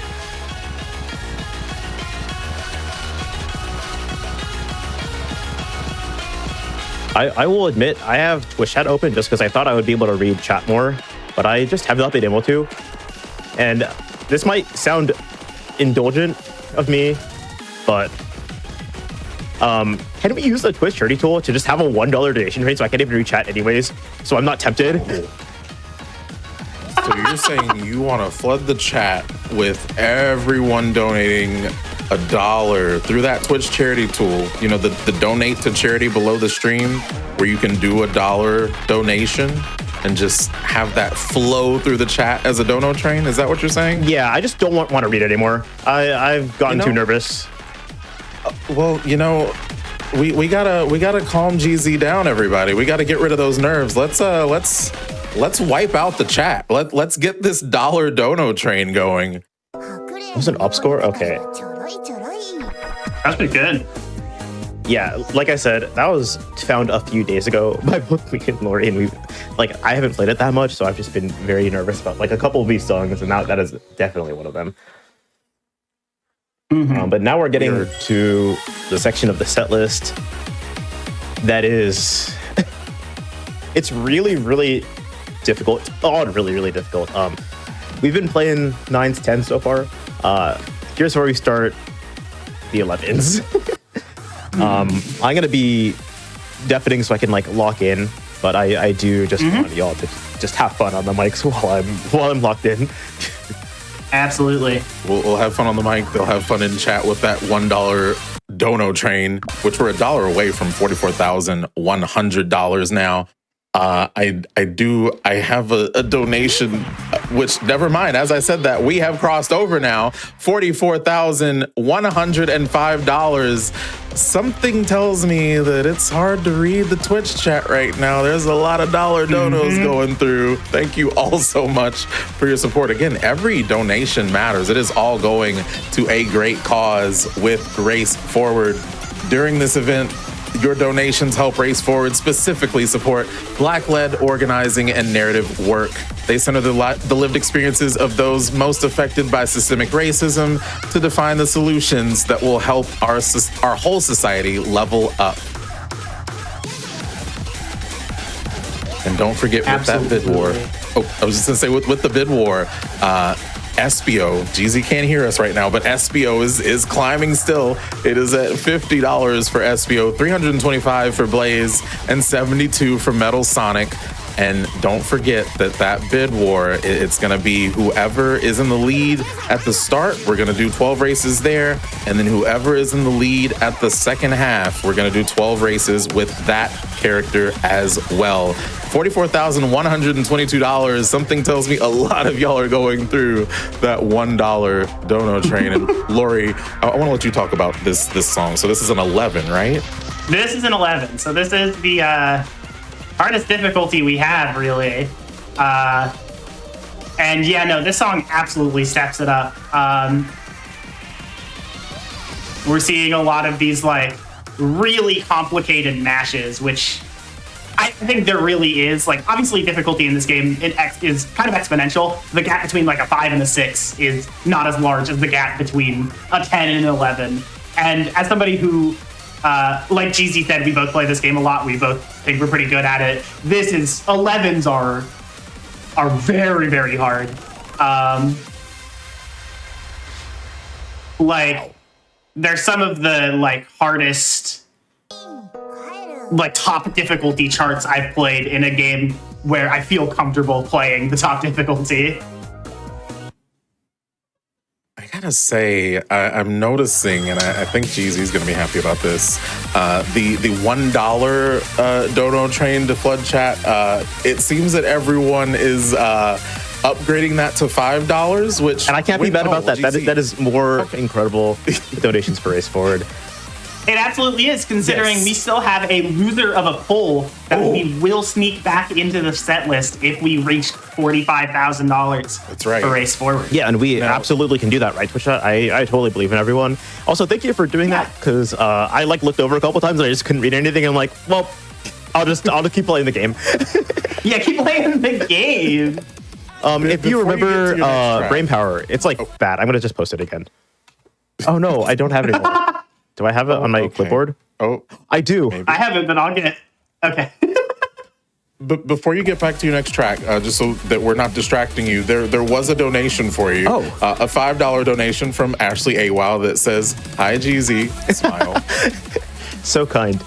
I will admit, I have Twitch chat open just because I thought I would be able to read chat more, but I just have not been able to. And this might sound indulgent of me, but can we use the Twitch charity tool to just have a $1 donation rate so I can't even read chat anyways, so I'm not tempted? So you're saying you want to flood the chat with everyone donating $1 through that Twitch charity tool, you know, the donate to charity below the stream where you can do $1 donation and just have that flow through the chat as a dono train? Is that what you're saying? Yeah, I just don't want to read it anymore. I've gotten too nervous. Well, you know, we gotta calm GZ down, everybody. We gotta get rid of those nerves. Let's wipe out the chat. Let's get this $1 dono train going. It was an up score? Okay. That's pretty good. Yeah, like I said, that was found a few days ago by both me and Laurie, and I haven't played it that much, so I've just been very nervous about like a couple of these songs, and that is definitely one of them. Mm-hmm. But now we're getting to the section of the set list that is, it's really difficult. It's all really difficult. We've been playing 9s, 10s so far. Here's where we start the 11s. I'm gonna be deafening so I can like lock in, but I do just want y'all to just have fun on the mics while I'm locked in. Absolutely. We'll have fun on the mic. They'll have fun in chat with that $1 dono train, which we're $1 away from $44,100 now. I have a donation, which never mind. As I said that, we have crossed over now, $44,105. Something tells me that it's hard to read the Twitch chat right now. There's a lot of dollar donos going through. Thank you all so much for your support. Again, every donation matters. It is all going to a great cause with Race Forward. During this event, your donations help Race Forward specifically support Black-led organizing and narrative work. They center the lived experiences of those most affected by systemic racism to define the solutions that will help our whole society level up. And don't forget with that bid war. Oh, I was just gonna say with the bid war, SBO. Jeezy can't hear us right now, but SBO is climbing still. It is at $50 for SBO, $325 for Blaze, and $72 for Metal Sonic. And don't forget that bid war, it's going to be whoever is in the lead at the start, we're going to do 12 races there. And then whoever is in the lead at the second half, we're going to do 12 races with that character as well. $44,122. Something tells me a lot of y'all are going through that $1 dono train. And Laurie, I want to let you talk about this song. So this is an 11, right? This is an 11. So this is the hardest difficulty we have, really. And yeah, no, this song absolutely steps it up. We're seeing a lot of these like really complicated mashes, which I think there really is. Like, obviously difficulty in this game is kind of exponential. The gap between like a 5 and a 6 is not as large as the gap between a 10 and an 11. And as somebody who, like GZ said, we both play this game a lot. We both think we're pretty good at it. 11s are very, very hard. Like, they're some of the like hardest, like top difficulty charts I've played in a game where I feel comfortable playing the top difficulty. I gotta say, I'm noticing, and I think Jeezy's gonna be happy about this. The $1 dono train to flood chat. It seems that everyone is upgrading that to $5, which, and I can't be mad about that. That is more incredible donations for Race Forward. It absolutely is, considering we still have a loser of a poll that we will sneak back into the set list if we reach $45,000. That's right. For Race Forward. Yeah, and we absolutely can do that, right, Twitch? I totally believe in everyone. Also, thank you for doing that, because I like looked over a couple times and I just couldn't read anything. I'm like, well, I'll just keep playing the game. Yeah, keep playing the game. If you remember Brain Power, it's like bad. I'm gonna just post it again. Oh no, I don't have it anymore. Do I have it on my clipboard? Oh, I do. Maybe. I haven't, but I'll get it. Okay. But before you get back to your next track, just so that we're not distracting you, there was a donation for you. Oh. A $5 donation from Ashley AWOW that says, "Hi, GZ." Smile. So kind.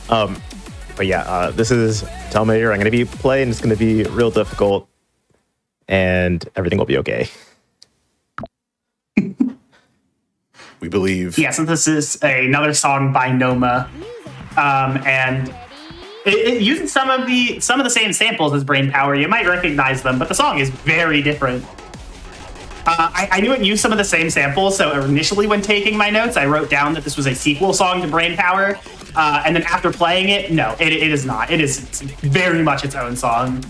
But yeah, this is Telmater. I'm going to be playing. It's going to be real difficult. And everything will be okay. We believe. Yeah, so this is another song by Noma. And it uses some of the same samples as Brain Power. You might recognize them, but the song is very different. I knew it used some of the same samples, so initially when taking my notes, I wrote down that this was a sequel song to Brain Power. And then after playing it, no, it is not. It is very much its own song.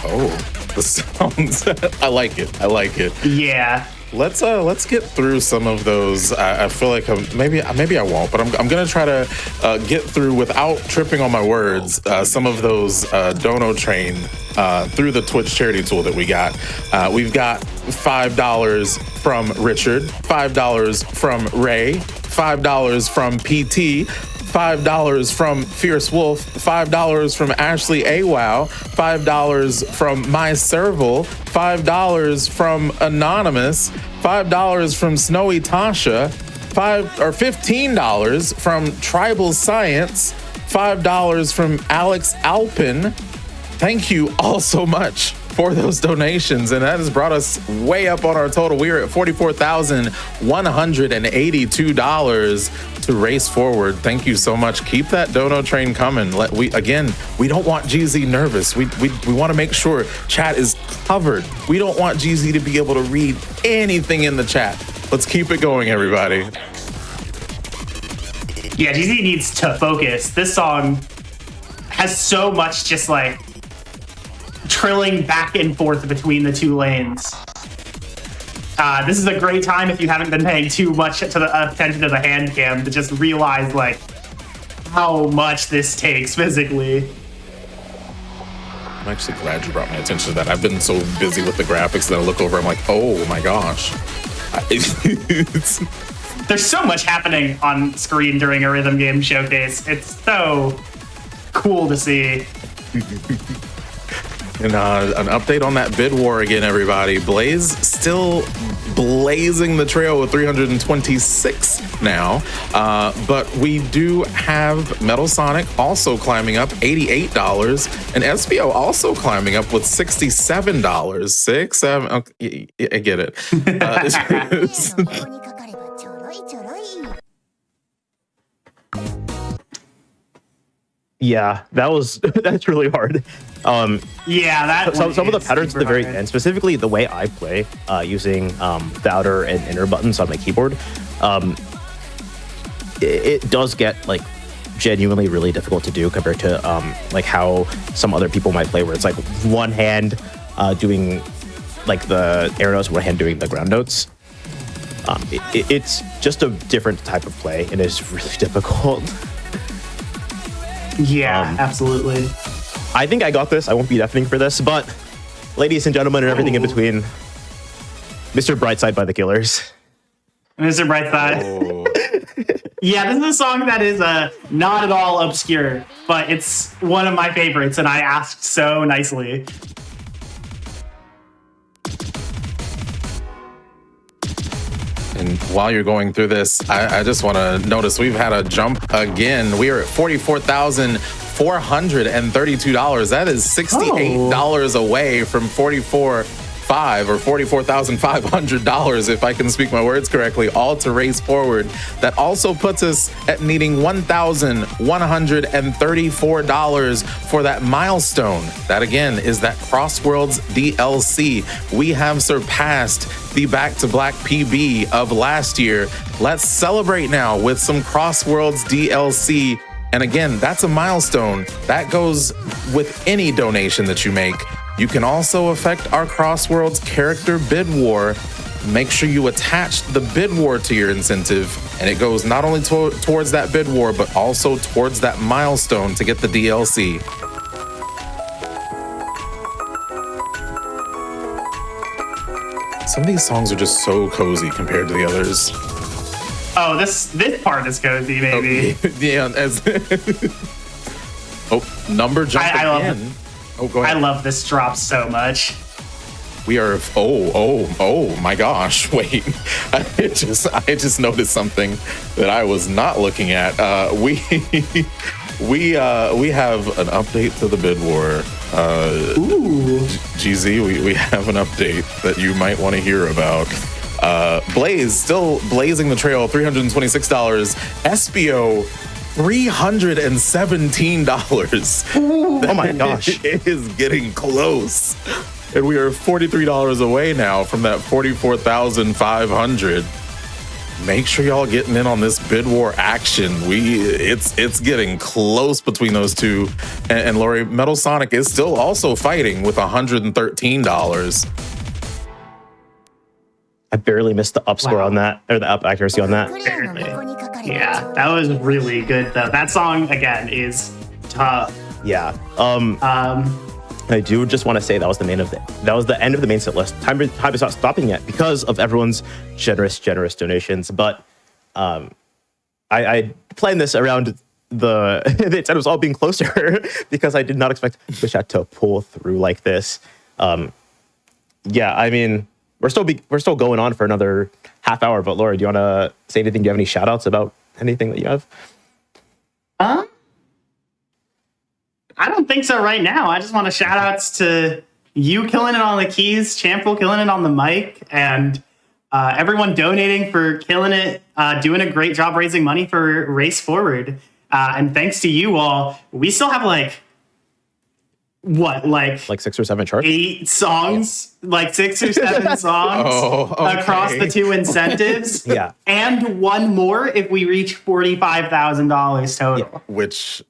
Oh, the sounds. I like it. Yeah. Let's get through some of those. I feel like maybe I won't, but I'm gonna try to get through without tripping on my words. Some of those dono train through the Twitch charity tool that we got. We've got $5 from Richard, $5 from Ray, $5 from PT, $5 from Fierce Wolf, $5 from Ashley AWOW, $5 from My Serval, $5 from Anonymous, $5 from Snowy Tasha, $15 from Tribal Science, $5 from Alex Alpin. Thank you all so much for those donations, and that has brought us way up on our total. We are at $44,182 to race forward. Thank you so much. Keep that dono train coming. We don't want GZ nervous. We want to make sure chat is covered. We don't want GZ to be able to read anything in the chat. Let's keep it going, everybody. Yeah, GZ needs to focus. This song has so much just like trilling back and forth between the two lanes. This is a great time if you haven't been paying too much attention to the hand cam to just realize like how much this takes physically. I'm actually glad you brought my attention to that. I've been so busy with the graphics that I look over, I'm like, oh my gosh. There's so much happening on screen during a rhythm game showcase. It's so cool to see. And an update on that bid war again, everybody. Blaze still blazing the trail with 326 now. But we do have Metal Sonic also climbing up $88, and SBO also climbing up with $67. 6, 7, okay, I get it. Yeah, that's really hard. Yeah, some of the patterns at the very end, specifically the way I play using the outer and inner buttons on my keyboard, it does get like genuinely really difficult to do compared to like how some other people might play, where it's like one hand doing like the air notes, one hand doing the ground notes. It's just a different type of play, and it's really difficult. Yeah, absolutely. I think I got this. I won't be deafening for this, but ladies and gentlemen and everything in between, Mr. Brightside by the Killers. Mr. Brightside. Oh. Yeah, this is a song that is not at all obscure, but it's one of my favorites, and I asked so nicely. And while you're going through this, I just want to notice we've had a jump again. We are at $44,432. That is $68 away from $44,500 or $44,500, if I can speak my words correctly, all to race forward. That also puts us at needing $1,134 for that milestone. That again is that Crossworlds DLC. We have surpassed the Back to Black PB of last year. Let's celebrate now with some Crossworlds DLC. And again, that's a milestone. That goes with any donation that you make. You can also affect our Crossworlds character bid war. Make sure you attach the bid war to your incentive, and it goes not only towards that bid war, but also towards that milestone to get the DLC. Some of these songs are just so cozy compared to the others. Oh, this part is cozy, maybe. Yeah, number jump again. Oh, go ahead. I love this drop so much. We are. Oh my gosh! Wait, I just noticed something that I was not looking at. We have an update to the bid war. Ooh. GZ, we have an update that you might want to hear about. Blaze still blazing the trail, $326. SBO, $317. Ooh. Oh my gosh. It is getting close. And we are $43 away now from that $44,500. Make sure y'all getting in on this bid war action. It's getting close between those two. And Laurie, Metal Sonic is still also fighting with $113. I barely missed the up score on that, or the up accuracy on that. Barely. Yeah, that was really good though. That song again is tough. Yeah. I do just want to say that was the end of the main set list. Time is not stopping yet because of everyone's generous donations. But I planned this around the incentives all being closer because I did not expect the chat to pull through like this. Yeah, I mean, we're still going on for another half hour. But Laura, do you want to say anything? Do you have any shout outs about anything that you have? I don't think so right now. I just want to shout outs to you killing it on the keys, champrul killing it on the mic, and everyone donating for killing it, doing a great job raising money for Race Forward. And thanks to you all, we still have like 6 or 7 charts? 8 songs, like 6 or 7 songs across the 2 incentives. Yeah. And one more if we reach $45,000 total. Yeah. Which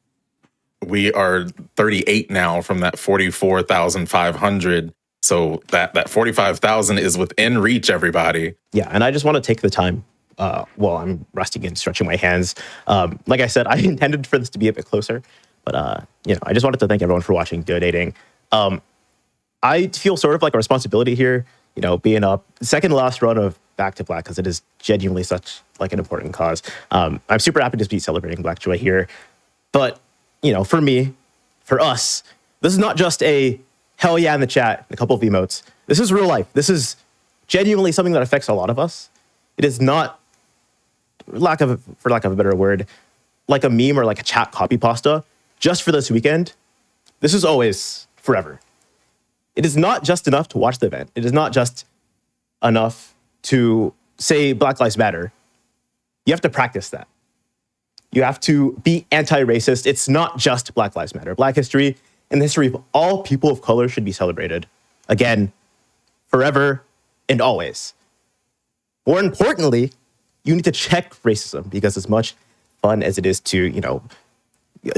we are 38 now from that 44,500. So that 45,000 is within reach, everybody. Yeah, and I just want to take the time while I'm resting and stretching my hands. Like I said, I intended for this to be a bit closer, but I just wanted to thank everyone for watching, donating. I feel sort of like a responsibility here, being up second to last run of Back to Black because it is genuinely such like an important cause. I'm super happy to be celebrating Black Joy here, but for me, for us, this is not just a hell yeah in the chat, a couple of emotes. This is real life. This is genuinely something that affects a lot of us. It is not, for lack of a better word, like a meme or like a chat copy pasta just for this weekend. This is always forever. It is not just enough to watch the event. It is not just enough to say Black Lives Matter. You have to practice that. You have to be anti-racist. It's not just Black Lives Matter. Black history and the history of all people of color should be celebrated. Again, forever and always. More importantly, you need to check racism, because as much fun as it is to,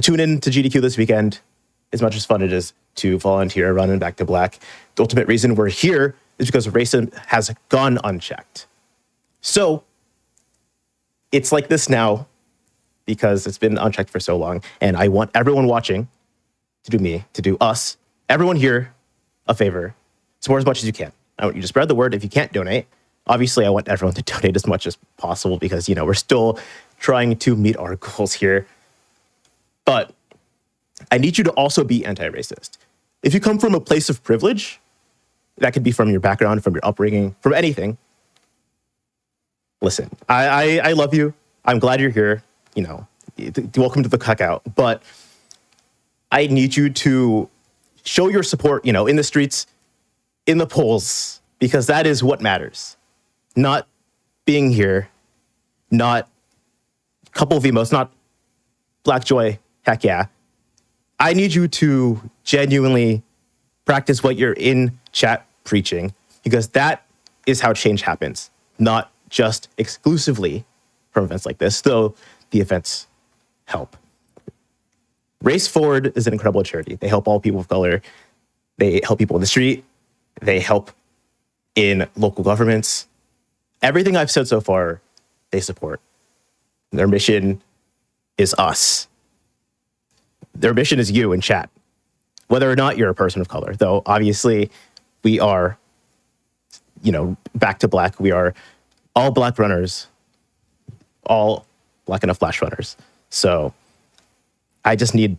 tune in to GDQ this weekend, as much as fun it is to volunteer, run and back to black, the ultimate reason we're here is because racism has gone unchecked. So it's like this now because it's been unchecked for so long. And I want everyone watching to do me, to do us, everyone here a favor. Support as much as you can. I want you to spread the word. If you can't donate, obviously I want everyone to donate as much as possible because, we're still trying to meet our goals here. But I need you to also be anti-racist. If you come from a place of privilege, that could be from your background, from your upbringing, from anything. Listen, I love you. I'm glad you're here. Welcome to the cookout. But I need you to show your support, in the streets, in the polls, because that is what matters. Not being here, not a couple of emos, not Black Joy, heck yeah. I need you to genuinely practice what you're in chat preaching, because that is how change happens, not just exclusively from events like this, though the events help. Race Forward is an incredible charity. They help all people of color. They help people in the street. They help in local governments. Everything I've said so far, they support. Their mission is us. Their mission is you in chat, whether or not you're a person of color, though obviously we are, back to black. We are all black runners, all black enough flash runners. So I just need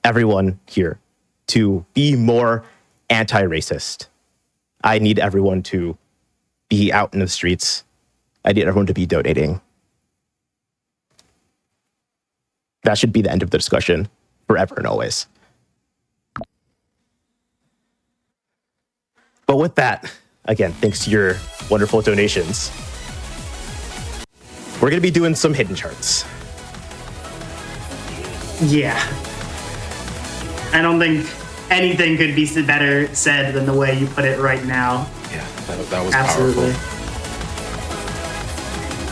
everyone here to be more anti-racist. I need everyone to be out in the streets. I need everyone to be donating. That should be the end of the discussion forever and always. But with that, again, thanks to your wonderful donations, we're going to be doing some hidden charts. Yeah. I don't think anything could be better said than the way you put it right now. Yeah, that was absolutely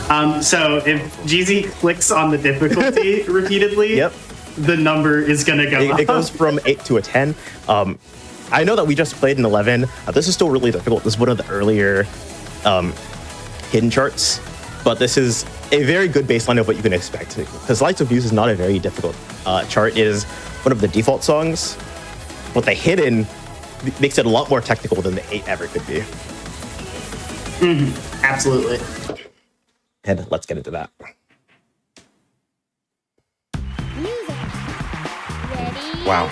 powerful. So if Jeezy clicks on the difficulty repeatedly, Yep. the number is going to go up. It goes from 8 to a 10. I know that we just played an 11. This is still really difficult. This is one of the earlier hidden charts, but this is a very good baseline of what you can expect. Because Lights of Muse is not a very difficult chart. It is one of the default songs, but the hidden makes it a lot more technical than the 8 ever could be. Mm-hmm. Absolutely. And let's get into that. Wow.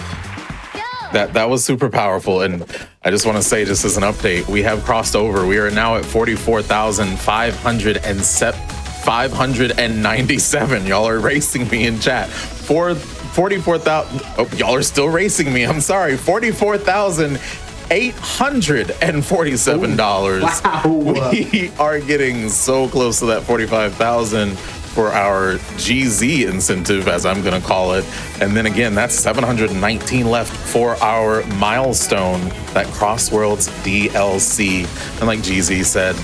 That was super powerful. And I just want to say, just as an update, we have crossed over. We are now at 44,597. Y'all are racing me in chat. 44,000. Oh, y'all are still racing me. I'm sorry. $44,847. Wow. We are getting so close to that 45,000 for our GZ incentive, as I'm going to call it. And then again, that's 719 left for our milestone, that Crossworlds DLC. And like GZ said,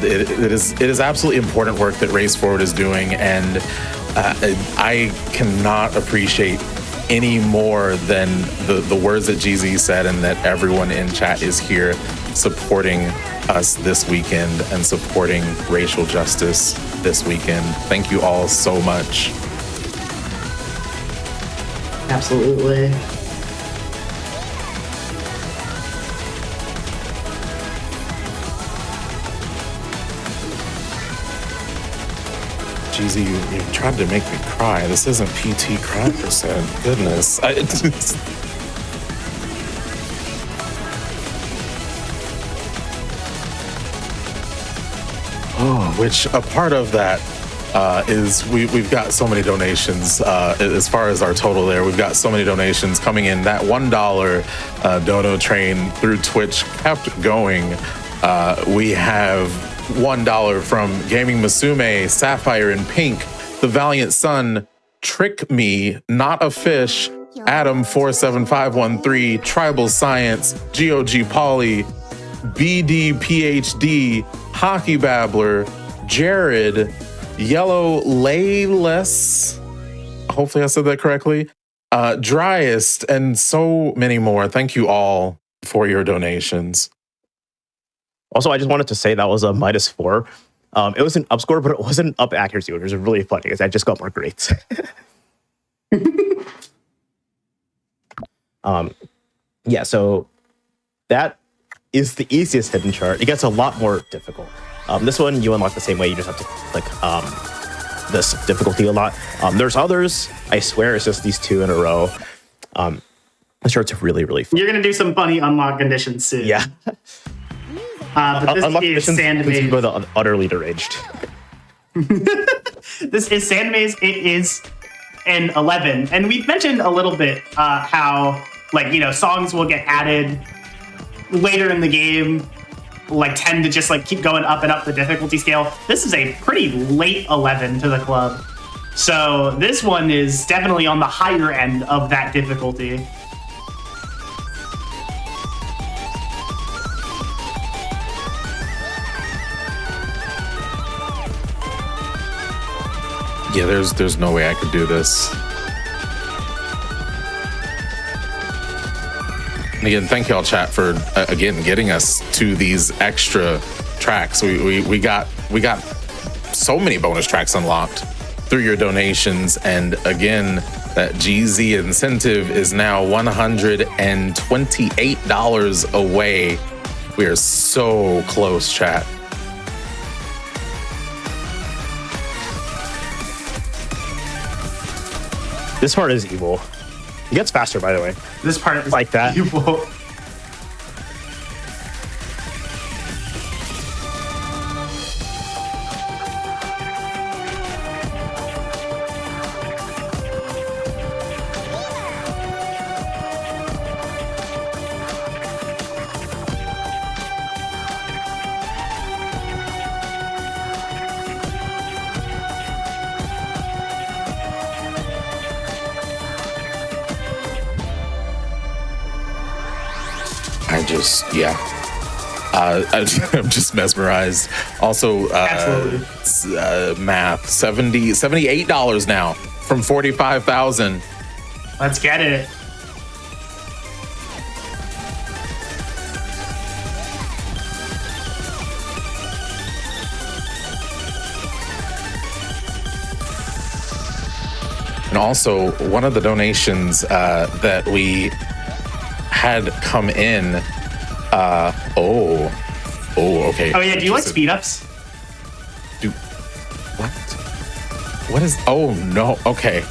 it is absolutely important work that Race Forward is doing. And I cannot appreciate any more than the words that GZ said, and that everyone in chat is here supporting us this weekend and supporting racial justice this weekend. Thank you all so much. Absolutely. GZ, you tried to make me cry. This isn't PT cry %. Goodness. which a part of that is we've got so many donations as far as our total there. We've got so many donations coming in. That $1 dono train through Twitch kept going. We have $1 from Gaming Masume, Sapphire in Pink, The Valiant Sun, Trick Me, Not a Fish, Adam 47513, Tribal Science, GOG Polly, BD PhD, Hockey Babbler, Jared, Yellow Layless, hopefully I said that correctly, Driest, and so many more. Thank you all for your donations. Also, I just wanted to say that was a -4. It was an up score, but it wasn't up accuracy, which was really funny because I just got more grades. Yeah, so that is the easiest hidden chart. It gets a lot more difficult. This one you unlock the same way. You just have to click this difficulty a lot. There's others. I swear it's just these two in a row. The chart's really, really fun. You're going to do some funny unlock conditions soon. Yeah. But this unlock is conditions Sandmaze. go the utterly deranged. This is Sandmaze. It is an 11. And we've mentioned a little bit how, like, you know, songs will get added later in the game, like tend to just like keep going up and up the difficulty scale. This is a pretty late 11 to the club. So this one is definitely on the higher end of that difficulty. Yeah, there's no way I could do this. And again, thank y'all, chat, for again getting us to these extra tracks. We got so many bonus tracks unlocked through your donations, and again, that GZ incentive is now $128 away. We are so close, chat. This part is evil. It gets faster, by the way. This part is like that. evil. I'm just mesmerized. Also, math, $78 now from 45,000. Let's get it. And also, one of the donations that we had come in. Okay. Oh yeah, do you like speed ups? What? What is? Oh no. Okay.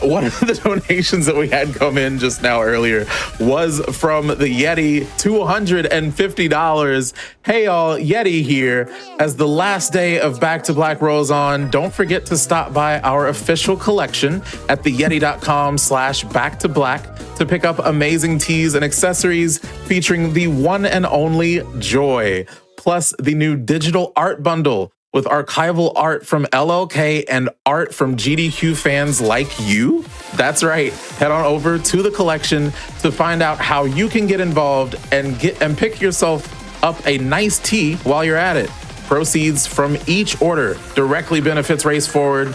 One of the donations that we had come in just now earlier was from the Yeti, $250. Hey y'all, Yeti here. As the last day of Back to Black rolls on, don't forget to stop by our official collection at theyeti.com/backtoblack to pick up amazing tees and accessories featuring the one and only Joy, plus the new digital art bundle with archival art from LLK and art from GDQ fans like you. That's right. Head on over to the collection to find out how you can get involved and pick yourself up a nice tee while you're at it. Proceeds from each order directly benefits Race Forward.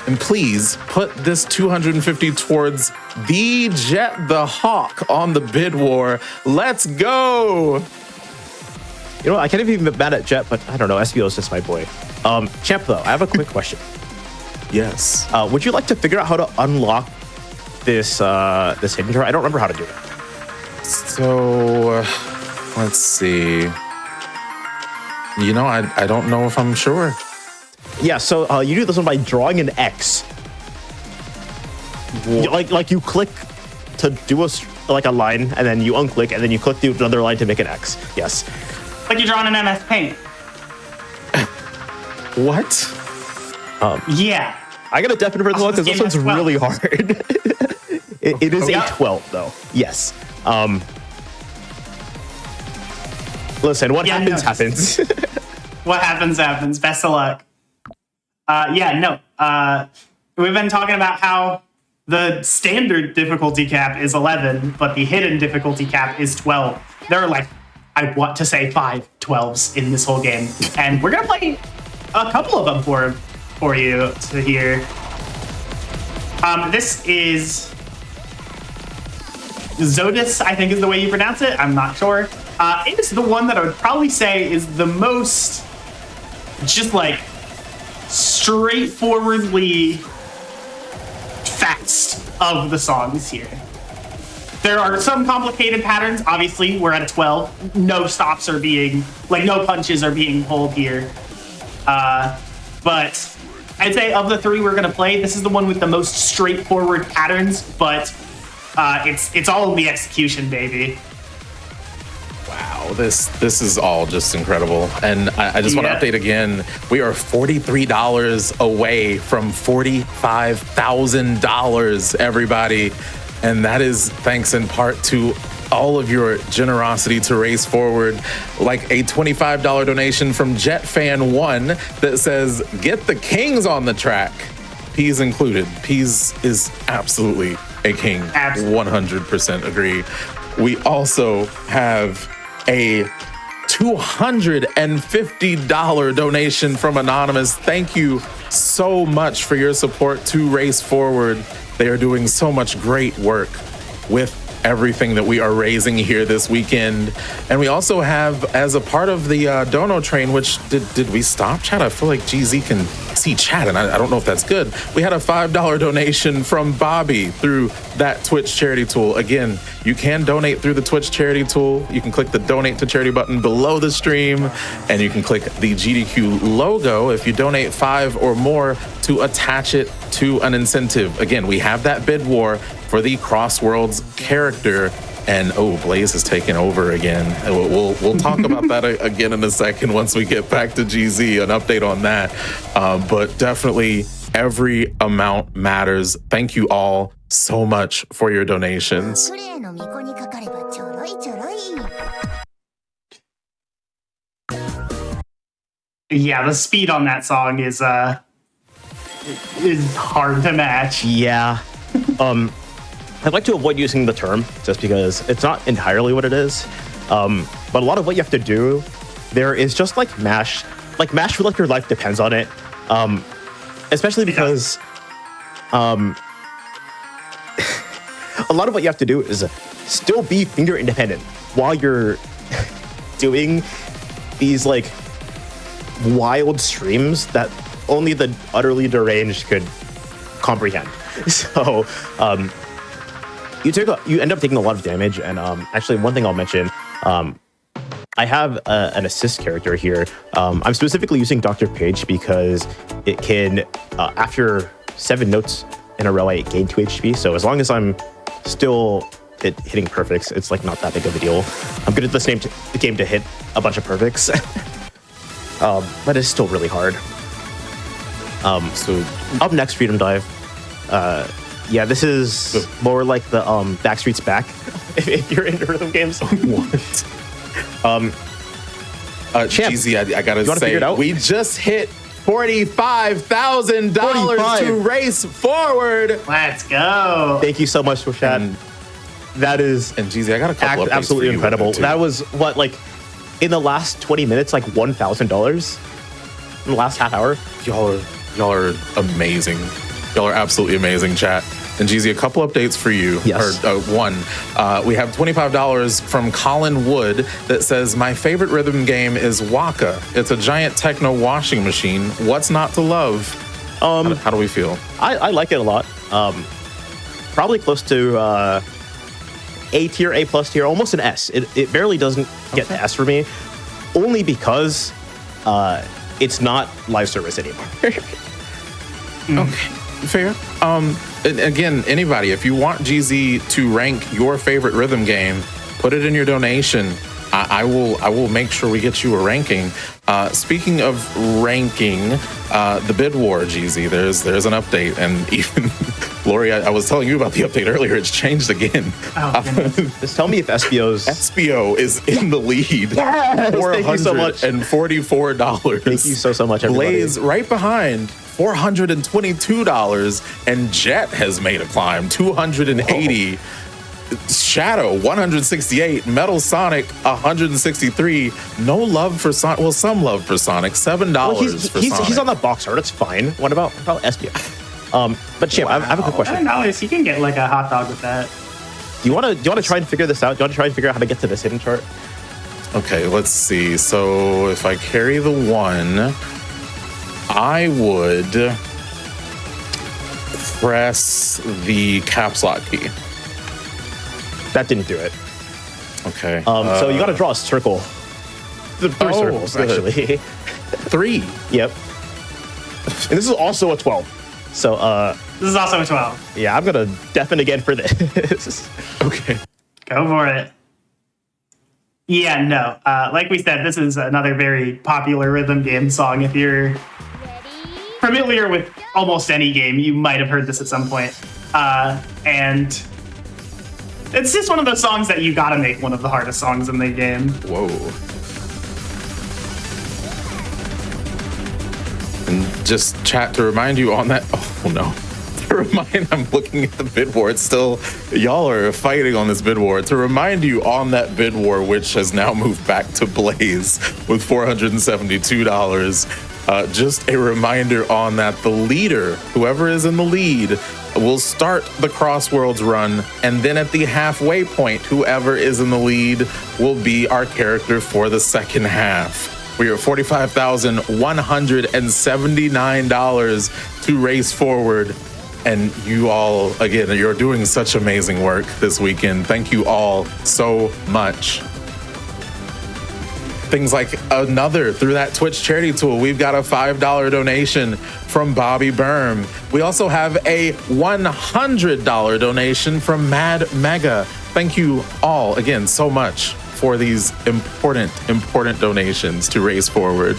And please put this $250 towards the Jet the Hawk on the bid war. Let's go. You know what? I can't even be mad at Jet, but I don't know. SBO is just my boy. Champ, though, I have a quick question. Yes. Would you like to figure out how to unlock this this hidden chart? I don't remember how to do it. So, let's see. You know, I don't know if I'm sure. Yeah, so you do this one by drawing an X. Like you click to do a line, and then you unclick, and then you click through another line to make an X. Yes. Like you're drawing an MS Paint. What? Yeah. I got a definite for this one because this one's really hard. It is Yeah. a 12 though. Yes. Listen, what happens happens. What happens. Best of luck. We've been talking about how the standard difficulty cap is 11, but the hidden difficulty cap is 12. There are like, I want to say 5 12s in this whole game. And we're going to play a couple of them for you to hear. This is Zodis, I think is the way you pronounce it. I'm not sure. It is the one that I would probably say is the most just like straightforwardly fast of the songs here. There are some complicated patterns. Obviously, we're at a 12. No stops are being, no punches are being pulled here. But I'd say of the 3 we're going to play, this is the one with the most straightforward patterns, but it's all in the execution, baby. Wow, this is all just incredible. And I just want to update again. We are $43 away from $45,000, everybody. And that is thanks in part to all of your generosity to Race Forward, like a $25 donation from JetFan1 that says, get the kings on the track. Peas included. Peas is absolutely a king. Absolutely. 100% agree. We also have a $250 donation from Anonymous. Thank you so much for your support to Race Forward. They are doing so much great work with everything that we are raising here this weekend. And we also have, as a part of the Dono train, which did we stop chat? I feel like GZ can see chat, and I don't know if that's good. We had a $5 donation from Bobby through that Twitch charity tool. Again, you can donate through the Twitch charity tool. You can click the donate to charity button below the stream, and you can click the GDQ logo if you donate 5 or more to attach it to an incentive. Again, we have that bid war for the Crossworlds character, and Blaze has taken over again. We'll talk about that again in a second once we get back to GZ, an update on that. But definitely every amount matters. Thank you all so much for your donations. Yeah, the speed on that song is hard to match. Yeah. I'd like to avoid using the term just because it's not entirely what it is. But a lot of what you have to do there is just like mash. Like mash feel like your life depends on it. Especially because a lot of what you have to do is still be finger independent while you're doing these like wild streams that only the utterly deranged could comprehend. So you end up taking a lot of damage. And actually, one thing I'll mention, I have an assist character here. I'm specifically using Dr. Page because it can, after 7 notes in a row, I gain 2 HP. So as long as I'm still hitting perfects, it's like not that big of a deal. I'm good at this game to hit a bunch of perfects, but it's still really hard. So up next, Freedom Dive. Yeah, this is more like the Backstreet's Back, if you're into rhythm games. What? Champ, GZ, I gotta say, we just hit $45,000 to Race Forward. Let's go. Thank you so much for chat. That is GZ, I got a couple of absolutely incredible. That was what, like, in the last 20 minutes, like $1,000 in the last half hour. Y'all are amazing. Y'all are absolutely amazing, chat. And GZ, a couple updates for you. Yes. One, we have $25 from Colin Wood that says, my favorite rhythm game is Waka. It's a giant techno washing machine. What's not to love? How do we feel? I like it a lot. Probably close to A tier, A plus tier, almost an S. It barely doesn't get an S for me, only because it's not live service anymore. Okay, fair. Again, anybody, if you want GZ to rank your favorite rhythm game, put it in your donation. I will make sure we get you a ranking. Speaking of ranking, the bid war, GZ, there's an update, and even Laurie, I was telling you about the update earlier. It's changed again. Just tell me if SBO's SBO is in the lead. Yes, thank you so much. $444. Thank you so much, everybody. Blaze right behind, $422, and Jet has made a climb, $280. Shadow, 168. Metal Sonic, 163. No love for Sonic. Well, some love for Sonic. $7 for Sonic. He's on the box art. It's fine. What about SBO? But Champ, I have a quick question. $7, you can get like a hot dog with that. Do you want to try and figure this out? Do you want to try and figure out how to get to this hidden chart? Okay, let's see. So if I carry the 1, I would press the caps lock key. That didn't do it. Okay. So you got to draw a circle. Three circles, actually. 3. Yep. And this is also a 12. So this is also a 12. Yeah, I'm gonna deafen again for this. Okay. Go for it. Yeah, no. Like we said, this is another very popular rhythm game song. If you're familiar with almost any game, you might have heard this at some point. And it's just one of those songs that you gotta make one of the hardest songs in the game. Whoa. And just chat to remind you on that. Oh no. To remind, I'm looking at the bid war. It's still, y'all are fighting on this bid war. To remind you on that bid war, which has now moved back to Blaze with $472. Just a reminder on that the leader, whoever is in the lead, will start the Crossworlds run, and then at the halfway point, whoever is in the lead will be our character for the second half. We are $45,179 to race forward, and you all, again, you're doing such amazing work this weekend. Thank you all so much. Things like through that Twitch charity tool, we've got a $5 donation from Bobby Berm. We also have a $100 donation from Mad Mega. Thank you all again so much for these important donations to race forward.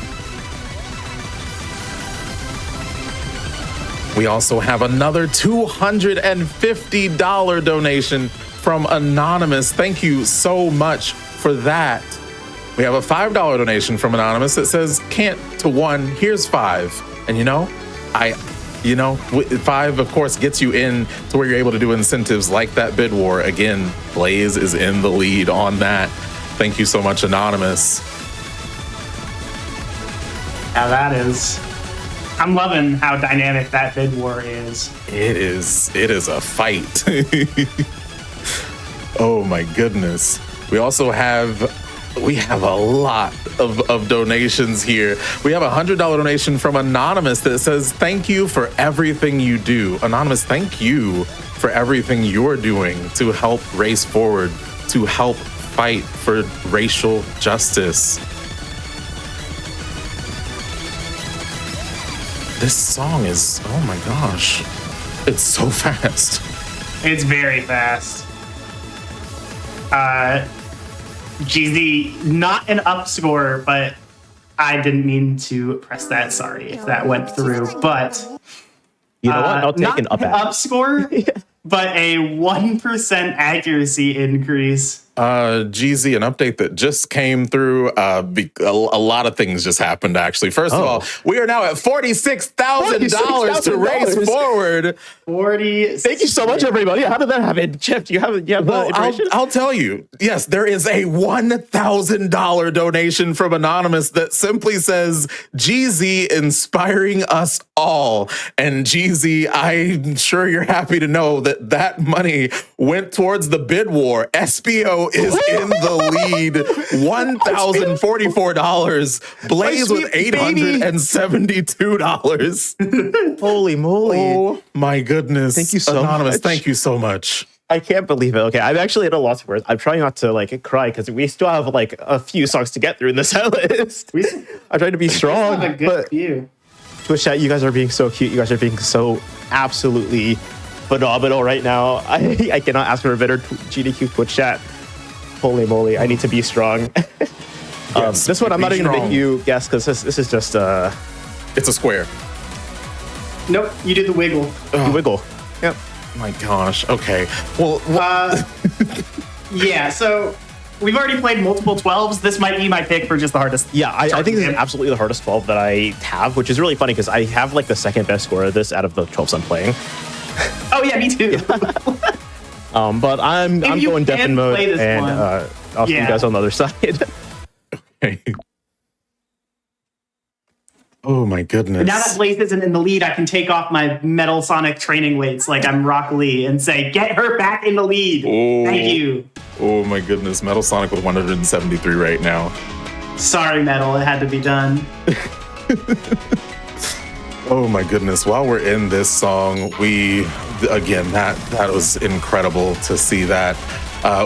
We also have another $250 donation from Anonymous. Thank you so much for that. We have a $5 donation from Anonymous that says, can't to 1, here's 5. And 5, of course, gets you in to where you're able to do incentives like that bid war. Again, Blaze is in the lead on that. Thank you so much, Anonymous. Yeah, that is... I'm loving how dynamic that bid war is. It is a fight. Oh my goodness. We have a lot of donations here. We have a $100 donation from Anonymous that says, thank you for everything you do. Anonymous, thank you for everything you're doing to help race forward, to help fight for racial justice. This song is, oh my gosh, it's so fast. It's very fast. GZ, not an up score, but I didn't mean to press that. Sorry if that went through, but you know what? I'll take an up score, but a 1% accuracy increase. GZ, an update that just came through. A lot of things just happened, actually. First of all, we are now at $46,000 to race forward. 40. Thank you so much, everybody. How did that happen? Jeff, do you have the information? I'll tell you. Yes, there is a $1,000 donation from Anonymous that simply says, GZ inspiring us all. And GZ, I'm sure you're happy to know that that money went towards the bid war. SBO is in the lead, $1,044. Blaze with $872. Holy moly. Oh my goodness. Thank you so Anonymous, much. Thank you so much. I can't believe it. Okay, I'm actually at a loss of words. I'm trying not to cry because we still have a few songs to get through in the set list. I'm trying to be strong. We have a good few. Twitch chat, you guys are being so cute. You guys are being so absolutely phenomenal right now. I cannot ask for a better GDQ Twitch chat. Holy moly, I need to be strong. Yes, this one I'm be not even going to strong. make you guess because this is just It's a square. Nope, you did the wiggle. you wiggle. Yep. My gosh. Okay. Well, Yeah, so we've already played multiple 12s. This might be my pick for just the hardest. Yeah, I think this is game. absolutely the hardest 12 that I have, which is really funny because I have like the second best score of this out of the 12s I'm playing. Oh yeah, me too. But I'm you going death can in mode, play this and one. I'll see you Yeah. guys on the other side. oh my goodness. Now that Blaze isn't in the lead, I can take off my Metal Sonic training weights like I'm Rock Lee and say, "Get her back in the lead." Oh. Thank you. Oh my goodness. Metal Sonic with 173 right now. Sorry, Metal. It had to be done. Oh my goodness. While we're in this song, that was incredible to see that.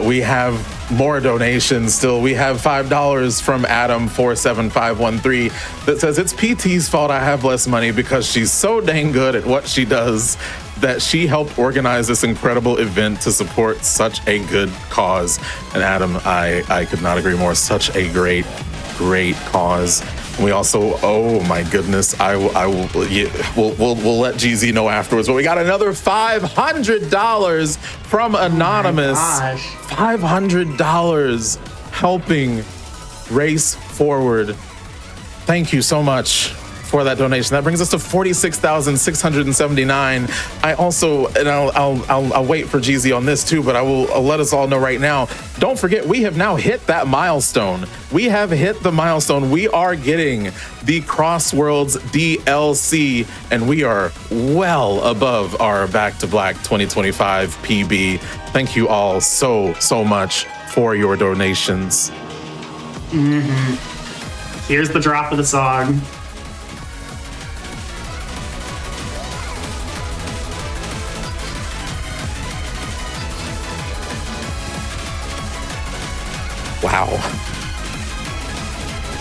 We have more donations still. We have $5 from Adam47513 that says, it's PT's fault I have less money because she's so dang good at what she does that she helped organize this incredible event to support such a good cause. And Adam, I could not agree more. Such a great cause. We also, oh my goodness, we'll let GZ know afterwards. But we got another $500 from Anonymous. Oh my gosh. $500 helping Race Forward. Thank you so much for that donation. That brings us to $46,679. I also, and I'll wait for GZ on this too, but I'll let us all know right now. Don't forget, we have now hit that milestone. We have hit the milestone. We are getting the Crossworlds DLC, and we are well above our Back to Black 2025 PB. Thank you all so much for your donations. Here's the drop of the song. Wow.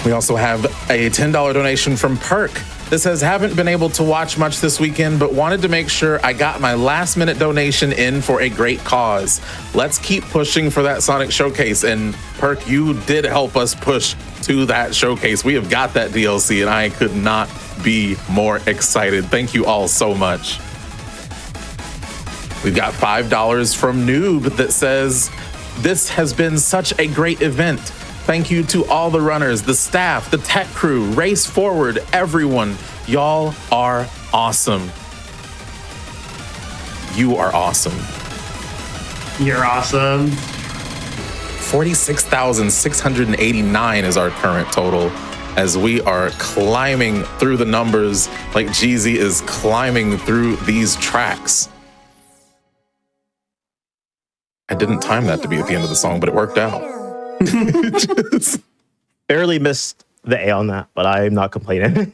We also have a $10 donation from Perk. This says, haven't been able to watch much this weekend, but wanted to make sure I got my last minute donation in for a great cause. Let's keep pushing for that Sonic Showcase. And Perk, you did help us push to that showcase. We have got that DLC and I could not be more excited. Thank you all so much. We've got $5 from Noob that says, this has been such a great event. Thank you to all the runners, the staff, the tech crew, Race Forward, everyone. Y'all are awesome. You are awesome. You're awesome. 46,689 is our current total as we are climbing through the numbers like Jeezy is climbing through these tracks. I didn't time that to be at the end of the song, but it worked out. Barely missed the A on that, but I'm not complaining.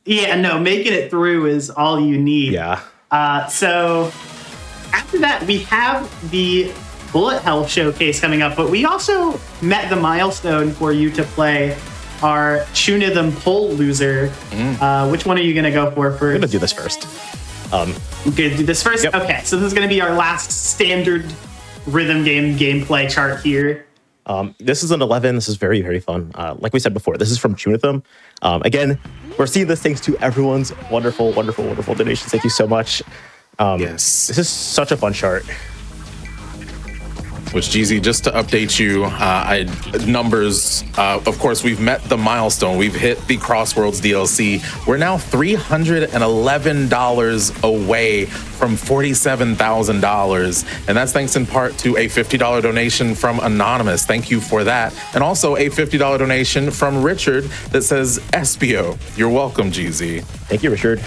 Yeah, no, making it through is all you need. Yeah. So after that, we have the Bullet Hell Showcase coming up, but we also met the milestone for you to play our Chunithm Poll Loser. Which one are you going to go for I'm first? gonna do this first. Good, do this first? Yep. Okay, so this is going to be our last standard rhythm game gameplay chart here. This is an 11. This is very, very fun. Like we said before, this is from Chunithm. Again, we're seeing this thanks to everyone's wonderful donations. Thank you so much. Yes. This is such a fun chart. Which, Jeezy, just to update you, numbers, of course, we've met the milestone. We've hit the Crossworlds DLC. We're now $311 away from $47,000. And that's thanks in part to a $50 donation from Anonymous. Thank you for that. And also a $50 donation from Richard that says, Espio. You're welcome, Jeezy. Thank you, Richard.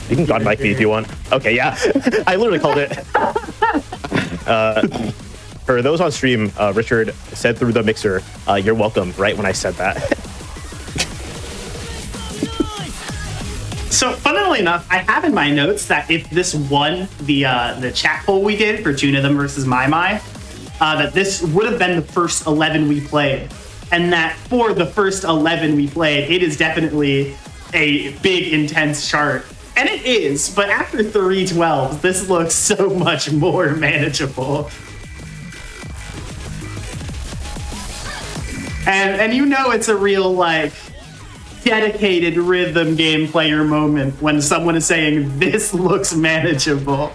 You can god mic me if you want. Okay, yeah. I literally called it. For those on stream, Richard said through the mixer, you're welcome, right when I said that. So, funnily enough, I have in my notes that if this won the chat poll we did for Chunithm versus My, that this would have been the first 11 we played. And that for the first 11 we played, it is definitely a big, intense chart. And it is, but after 312s, this looks so much more manageable. And you know it's a real, like, dedicated rhythm game player moment when someone is saying, this looks manageable.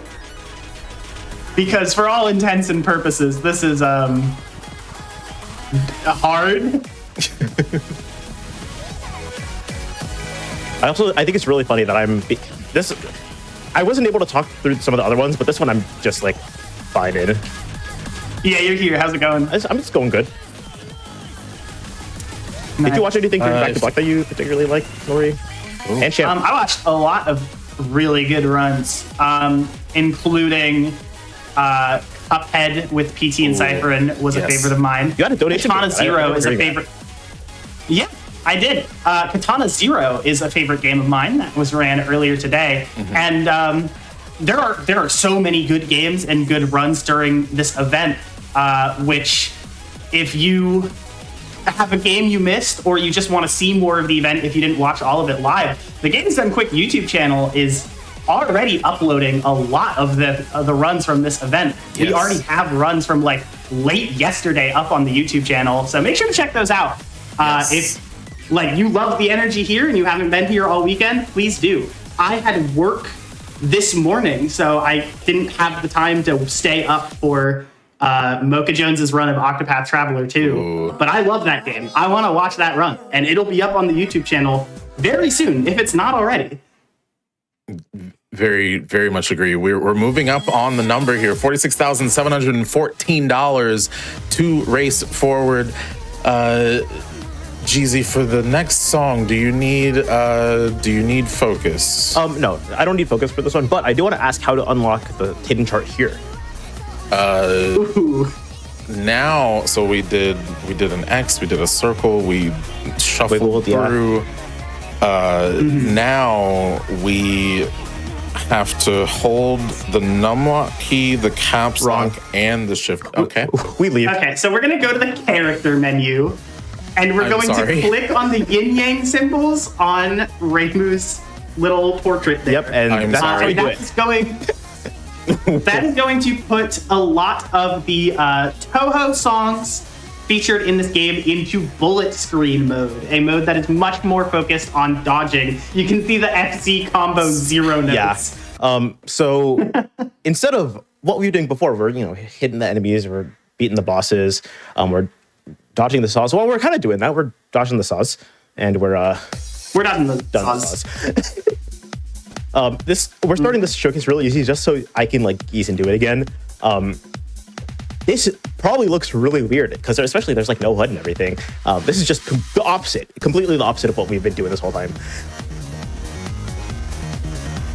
Because for all intents and purposes, this is hard. I think it's really funny that I wasn't able to talk through some of the other ones, but this one I'm just like fine in. Yeah, you're here. How's it going? I'm just going good. Did you watch anything from Back to Black that you particularly like, Laurie? And Champ? I watched a lot of really good runs, including Cuphead with PT and Cypher and was a favorite of mine. You had a donation. Katana Zero is a favorite. Yeah, I did. Katana Zero is a favorite game of mine that was ran earlier today, and there are so many good games and good runs during this event. Which, if you have a game you missed or you just want to see more of the event if you didn't watch all of it live, the Games Done Quick YouTube channel is already uploading a lot of the runs from this event. Yes. We already have runs from like late yesterday up on the YouTube channel, so make sure to check those out. If like you love the energy here and you haven't been here all weekend, please do. I had work this morning, so I didn't have the time to stay up for Mocha Jones's run of Octopath Traveler 2. Ooh. But I love that game. I want to watch that run, and it'll be up on the YouTube channel very soon, if it's not already. Very, very much agree. We're moving up on the number here. $46,714 to race forward. Jeezy, for the next song, do you need focus? No, I don't need focus for this one, but I do want to ask how to unlock the hidden chart here. Now, so we did an X, we did a circle, we shuffled through. Now we have to hold the numlock key, the caps lock, and the shift. Okay. We leave. Okay, so we're gonna go to the character menu, and we're going to click on the yin-yang symbols on Reimu's little portrait there. Yep, and that's how we do it. That is going to put a lot of the Toho songs featured in this game into bullet screen mode, a mode that is much more focused on dodging. You can see the FC combo 0 notes. Yeah. So instead of what we were doing before, we're hitting the enemies, we're beating the bosses, we're dodging the saws. Well, we're kind of doing that. We're dodging the saws, and we're dodging the saws. We're starting this showcase really easy, just so I can ease into it again. This probably looks really weird because especially there's no HUD and everything. This is just the opposite, completely the opposite of what we've been doing this whole time.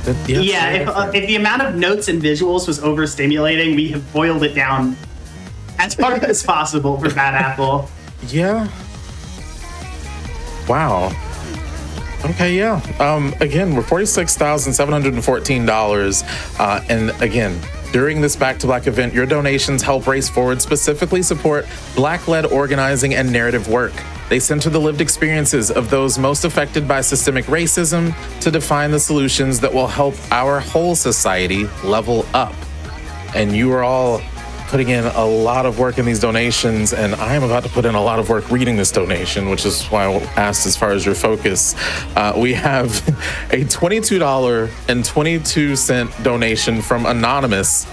If the amount of notes and visuals was overstimulating, we have boiled it down as hard as possible for Bad Apple. Yeah. Wow. Okay, yeah. Again, we're $46,714. And again, during this Back to Black event, your donations help Race Forward specifically support Black-led organizing and narrative work. They center the lived experiences of those most affected by systemic racism to define the solutions that will help our whole society level up. And you are all putting in a lot of work in these donations, and I am about to put in a lot of work reading this donation, which is why I asked as far as your focus. We have a $22.22 donation from Anonymous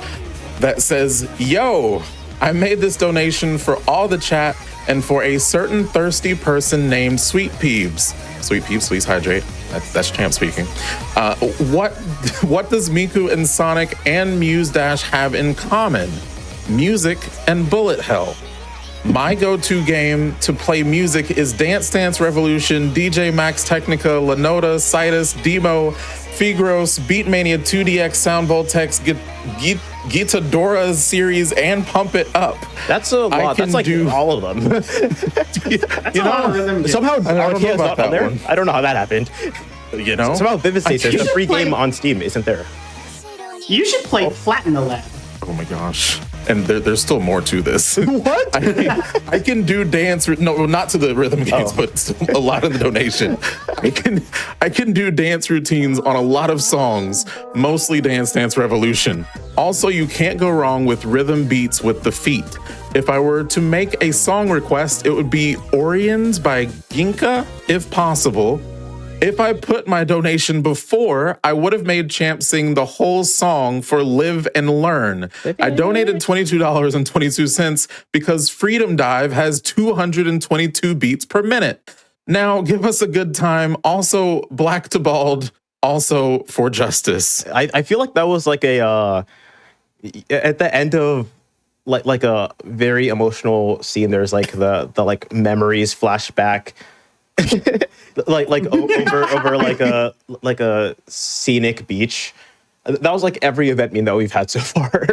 that says, "Yo, I made this donation for all the chat and for a certain thirsty person named Sweet Peebs." Sweet Peebs, please hydrate. That's Champ speaking. What does Miku and Sonic and Muse Dash have in common? Music and bullet hell. My go-to game to play music is Dance Dance Revolution, DJ Max Technica, Lanota, Citus, Demo, Figros, Beatmania 2DX, Sound Voltex, Gitadora series, and Pump It Up. That's a lot. That's all of them. Somehow Arcade is not on there. I don't know how that happened. Somehow Vivid States, the free game on Steam, isn't there. You should play Platinum Lab. Oh my gosh. and there's still more to this. What? I can do dance. No, not to the rhythm games, but a lot of the donation. I can do dance routines on a lot of songs, mostly Dance Dance Revolution. Also, you can't go wrong with rhythm beats with the feet. If I were to make a song request, it would be Orions by Ginka, if possible. If I put my donation before, I would have made Champ sing the whole song for Live and Learn. I donated $22.22 because Freedom Dive has 222 beats per minute. Now, give us a good time. Also, Black to Bald, also for justice. I feel like that was like a at the end of like a very emotional scene. There's like the like memories flashback. like over like a scenic beach. That was like every event meme that we've had so far.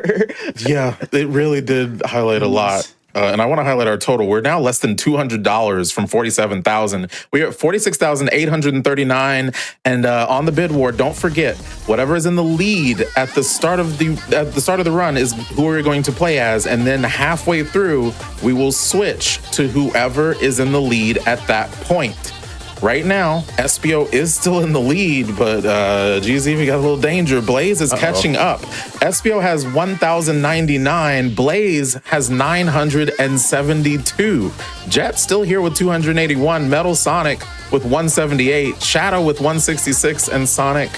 Yeah, it really did highlight a lot. And I want to highlight our total. We're now less than $200 from 47,000. We're at 46,839. And on the bid war, don't forget, whatever is in the lead at the start of the run is who we're going to play as. And then halfway through, we will switch to whoever is in the lead at that point. Right now, SBO is still in the lead, but GZ, we got a little danger. Blaze is catching up. SBO has 1,099. Blaze has 972. Jet still here with 281. Metal Sonic with 178. Shadow with 166. And Sonic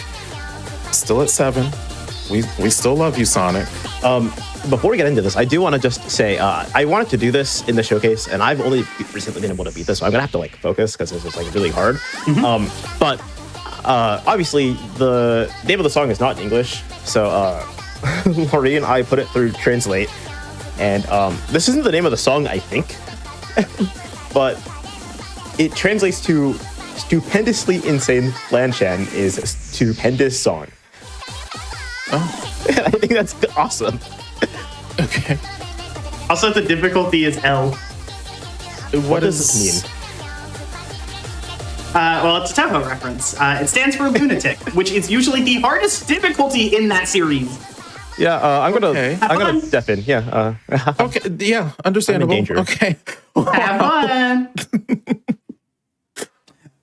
still at 7. We still love you, Sonic. Before we get into this, I do want to just say I wanted to do this in the showcase, and I've only recently been able to beat this, so I'm gonna have to like focus because this is like really hard. Mm-hmm. But obviously, the name of the song is not in English, so Laurie and I put it through Translate, and this isn't the name of the song, I think, but it translates to "Stupendously Insane Lanchan is stupendous song." Oh, I think that's awesome. okay. Also, the difficulty is L. What does this mean? Well, it's a Toho reference. It stands for lunatic, which is usually the hardest difficulty in that series. Yeah, I'm gonna step in. Yeah. Okay. Yeah. Understandable. I'm in danger. Okay. Have fun.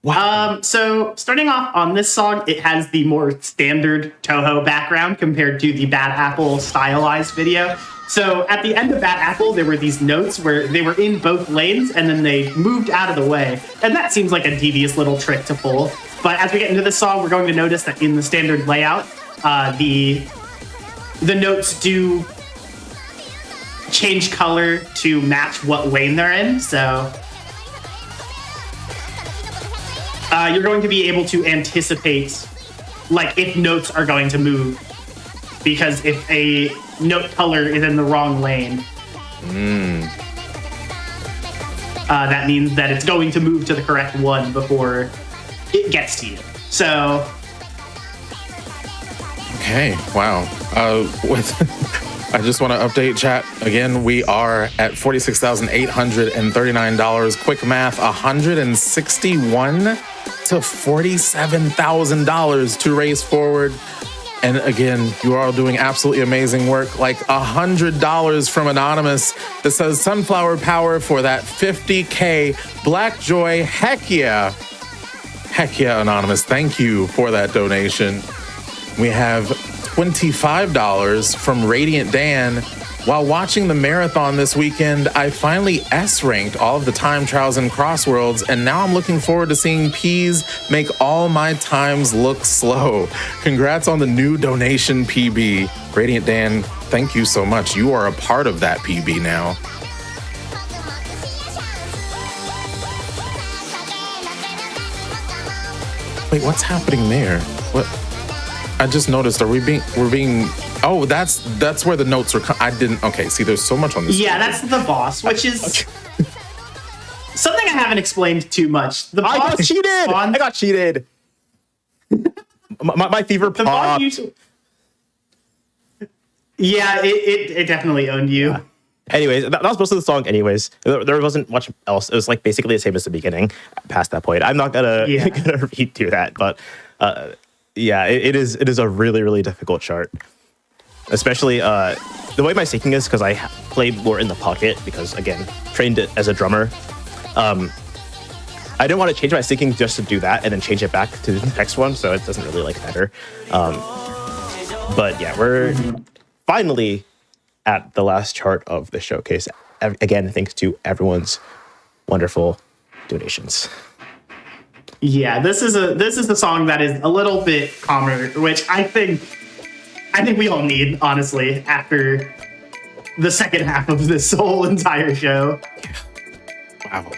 Wow. So starting off on this song, it has the more standard Toho background compared to the Bad Apple stylized video. So at the end of Bad Apple, there were these notes where they were in both lanes and then they moved out of the way. And that seems like a devious little trick to pull. But as we get into this song, we're going to notice that in the standard layout, the notes do change color to match what lane they're in. So you're going to be able to anticipate, like, if notes are going to move, because if a note color is in the wrong lane, that means that it's going to move to the correct one before it gets to you. So, Okay. Wow. I just want to update chat again. We are at $46,839. Quick math: $161 to $47,000 to race forward. And again, you are all doing absolutely amazing work. Like $100 from Anonymous that says Sunflower Power for that 50K Black Joy. Heck yeah. Heck yeah, Anonymous. Thank you for that donation. We have $25 from Radiant Dan. While watching the marathon this weekend, I finally S-ranked all of the time trials and crossworlds, and now I'm looking forward to seeing Peas make all my times look slow. Congrats on the new donation, PB. Radiant Dan, thank you so much. You are a part of that PB now. Wait, what's happening there? What? I just noticed. We're being. Oh, that's where the notes are. I didn't. Okay, see, there's so much on this. Yeah, that's the boss, which is something I haven't explained too much. The boss I got cheated. my fever popped. Yeah, it definitely owned you. Yeah. Anyways, that was most of the song. Anyways, there wasn't much else. It was like basically the same as the beginning. Past that point, I'm not gonna redo that, but. Yeah, it is a really, really difficult chart. Especially the way my syncing is, because I play more in the pocket, because again, trained as a drummer. I didn't want to change my syncing just to do that and then change it back to the next one, so it doesn't really like matter. But yeah, we're finally at the last chart of the showcase. Again, thanks to everyone's wonderful donations. Yeah, this is a song that is a little bit calmer, which I think we all need, honestly, after the second half of this whole entire show. Wow.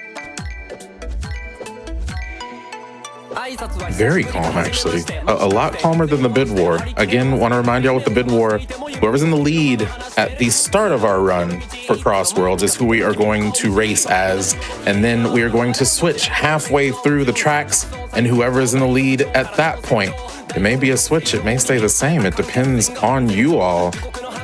Very calm, actually. A lot calmer than the bid war. Again, want to remind y'all with the bid war, whoever's in the lead at the start of our run for Crossworlds is who we are going to race as. And then we are going to switch halfway through the tracks, and whoever is in the lead at that point, it may be a switch, it may stay the same. It depends on you all.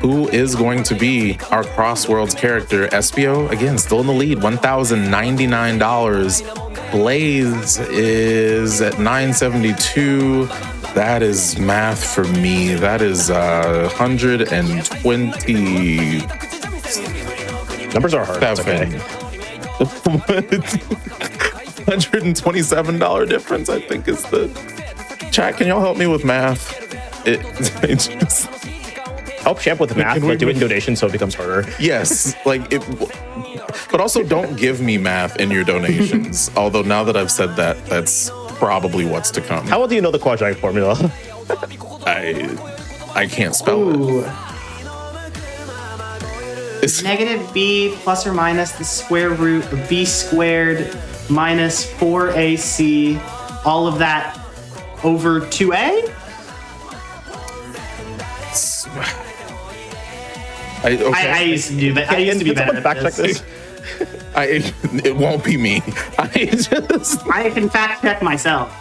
Who is going to be our Crossworlds character? Espio, again, still in the lead, $1,099. Blaze is at 972. That is math for me. That is 120. Numbers are hard. Okay. $127 difference, I think, is the chat. Can y'all help me with math? It just help Champ with the math, but do it in donation so it becomes harder. Yes, like it. But also, don't give me math in your donations. Although now that I've said that, that's probably what's to come. How well do you know the quadratic formula? I can't spell it. It's Negative b plus or minus the square root of b squared minus 4ac, all of that over 2a? I used to do that. I used to be better at this. It won't be me. I can fact check myself.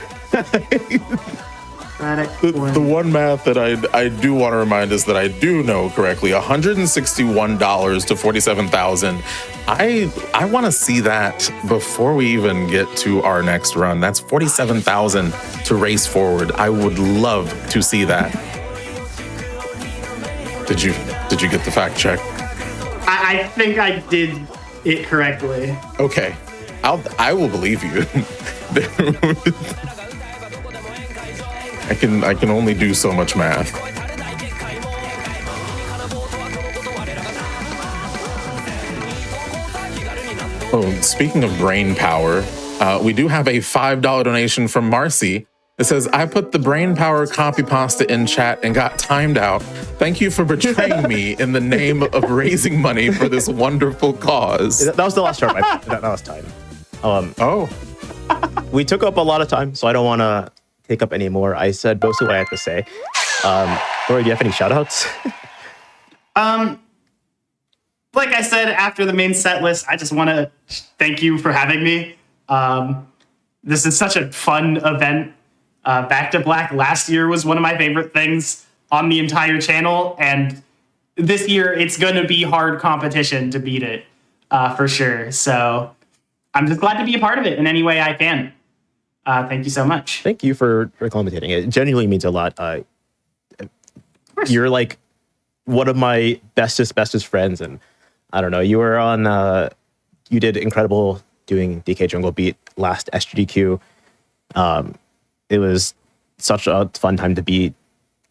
The one math that I do want to remind is that I do know correctly. $161 to 47,000. I want to see that before we even get to our next run. That's 47,000 to race forward. I would love to see that. Did you get the fact check? I think I did it correctly. Okay, I will believe you. I can only do so much math. Oh, speaking of brain power, we do have a $5 donation from Marcy. It says, I put the brain power copy pasta in chat and got timed out. Thank you for betraying me in the name of raising money for this wonderful cause. That was the last chart. That was time. We took up a lot of time, so I don't want to take up any more. I said mostly what I had to say. Laurie, do you have any shout outs? Like I said, after the main set list, I just want to thank you for having me. This is such a fun event. Back to Black last year was one of my favorite things on the entire channel, and this year it's going to be hard competition to beat it for sure. So I'm just glad to be a part of it in any way I can. Thank you so much. Thank you for commentating. It genuinely means a lot. You're like one of my bestest friends, and I don't know. You were on. You did incredible doing DK Jungle Beat last SGDQ. It was such a fun time to be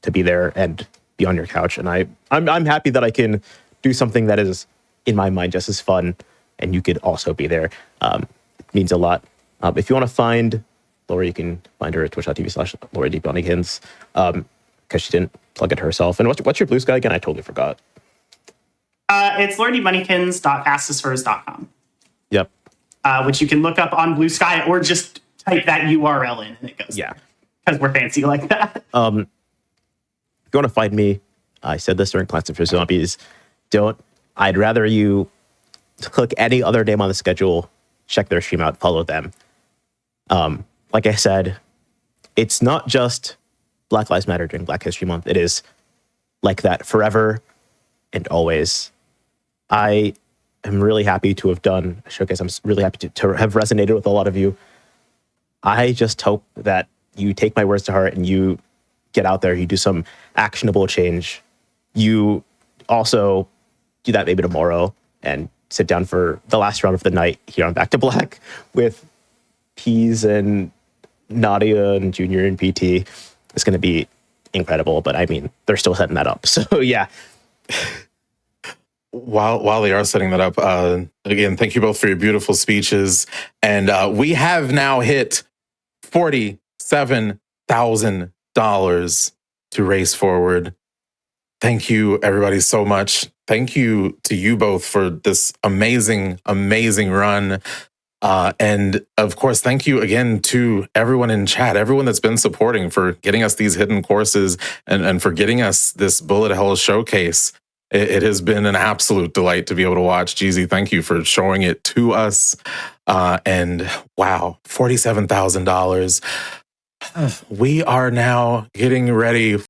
there and be on your couch, and I'm happy that I can do something that is in my mind just as fun, and you could also be there. It means a lot. If you want to find Laurie, you can find her at twitch.tv/LaurieDBunnykins, because she didn't plug it herself. And what's your blue sky again? I totally forgot. It's LaurieDBunnykins.fastestfurs.com. Yep. Which you can look up on Blue Sky or just type that URL in and it goes. Yeah. Because we're fancy like that. If you want to find me, I said this during Plants vs. Zombies. I'd rather you click any other name on the schedule, check their stream out, follow them. Like I said, it's not just Black Lives Matter during Black History Month. It is like that forever and always. I am really happy to have done a showcase. I'm really happy to have resonated with a lot of you. I just hope that you take my words to heart and you get out there, you do some actionable change, you also do that maybe tomorrow and sit down for the last round of the night here on Back to Black with Peas and Nadia and Junior and PT. It's going to be incredible, but I mean, they're still setting that up. So yeah. While they are setting that up, again, thank you both for your beautiful speeches. And we have now hit $47,000 to race forward. Thank you, everybody, so much. Thank you to you both for this amazing, amazing run. And of course, thank you again to everyone in chat, everyone that's been supporting for getting us these hidden courses and for getting us this Bullet Hell showcase. It has been an absolute delight to be able to watch. Jeezy, thank you for showing it to us. And wow, $47,000. We are now getting ready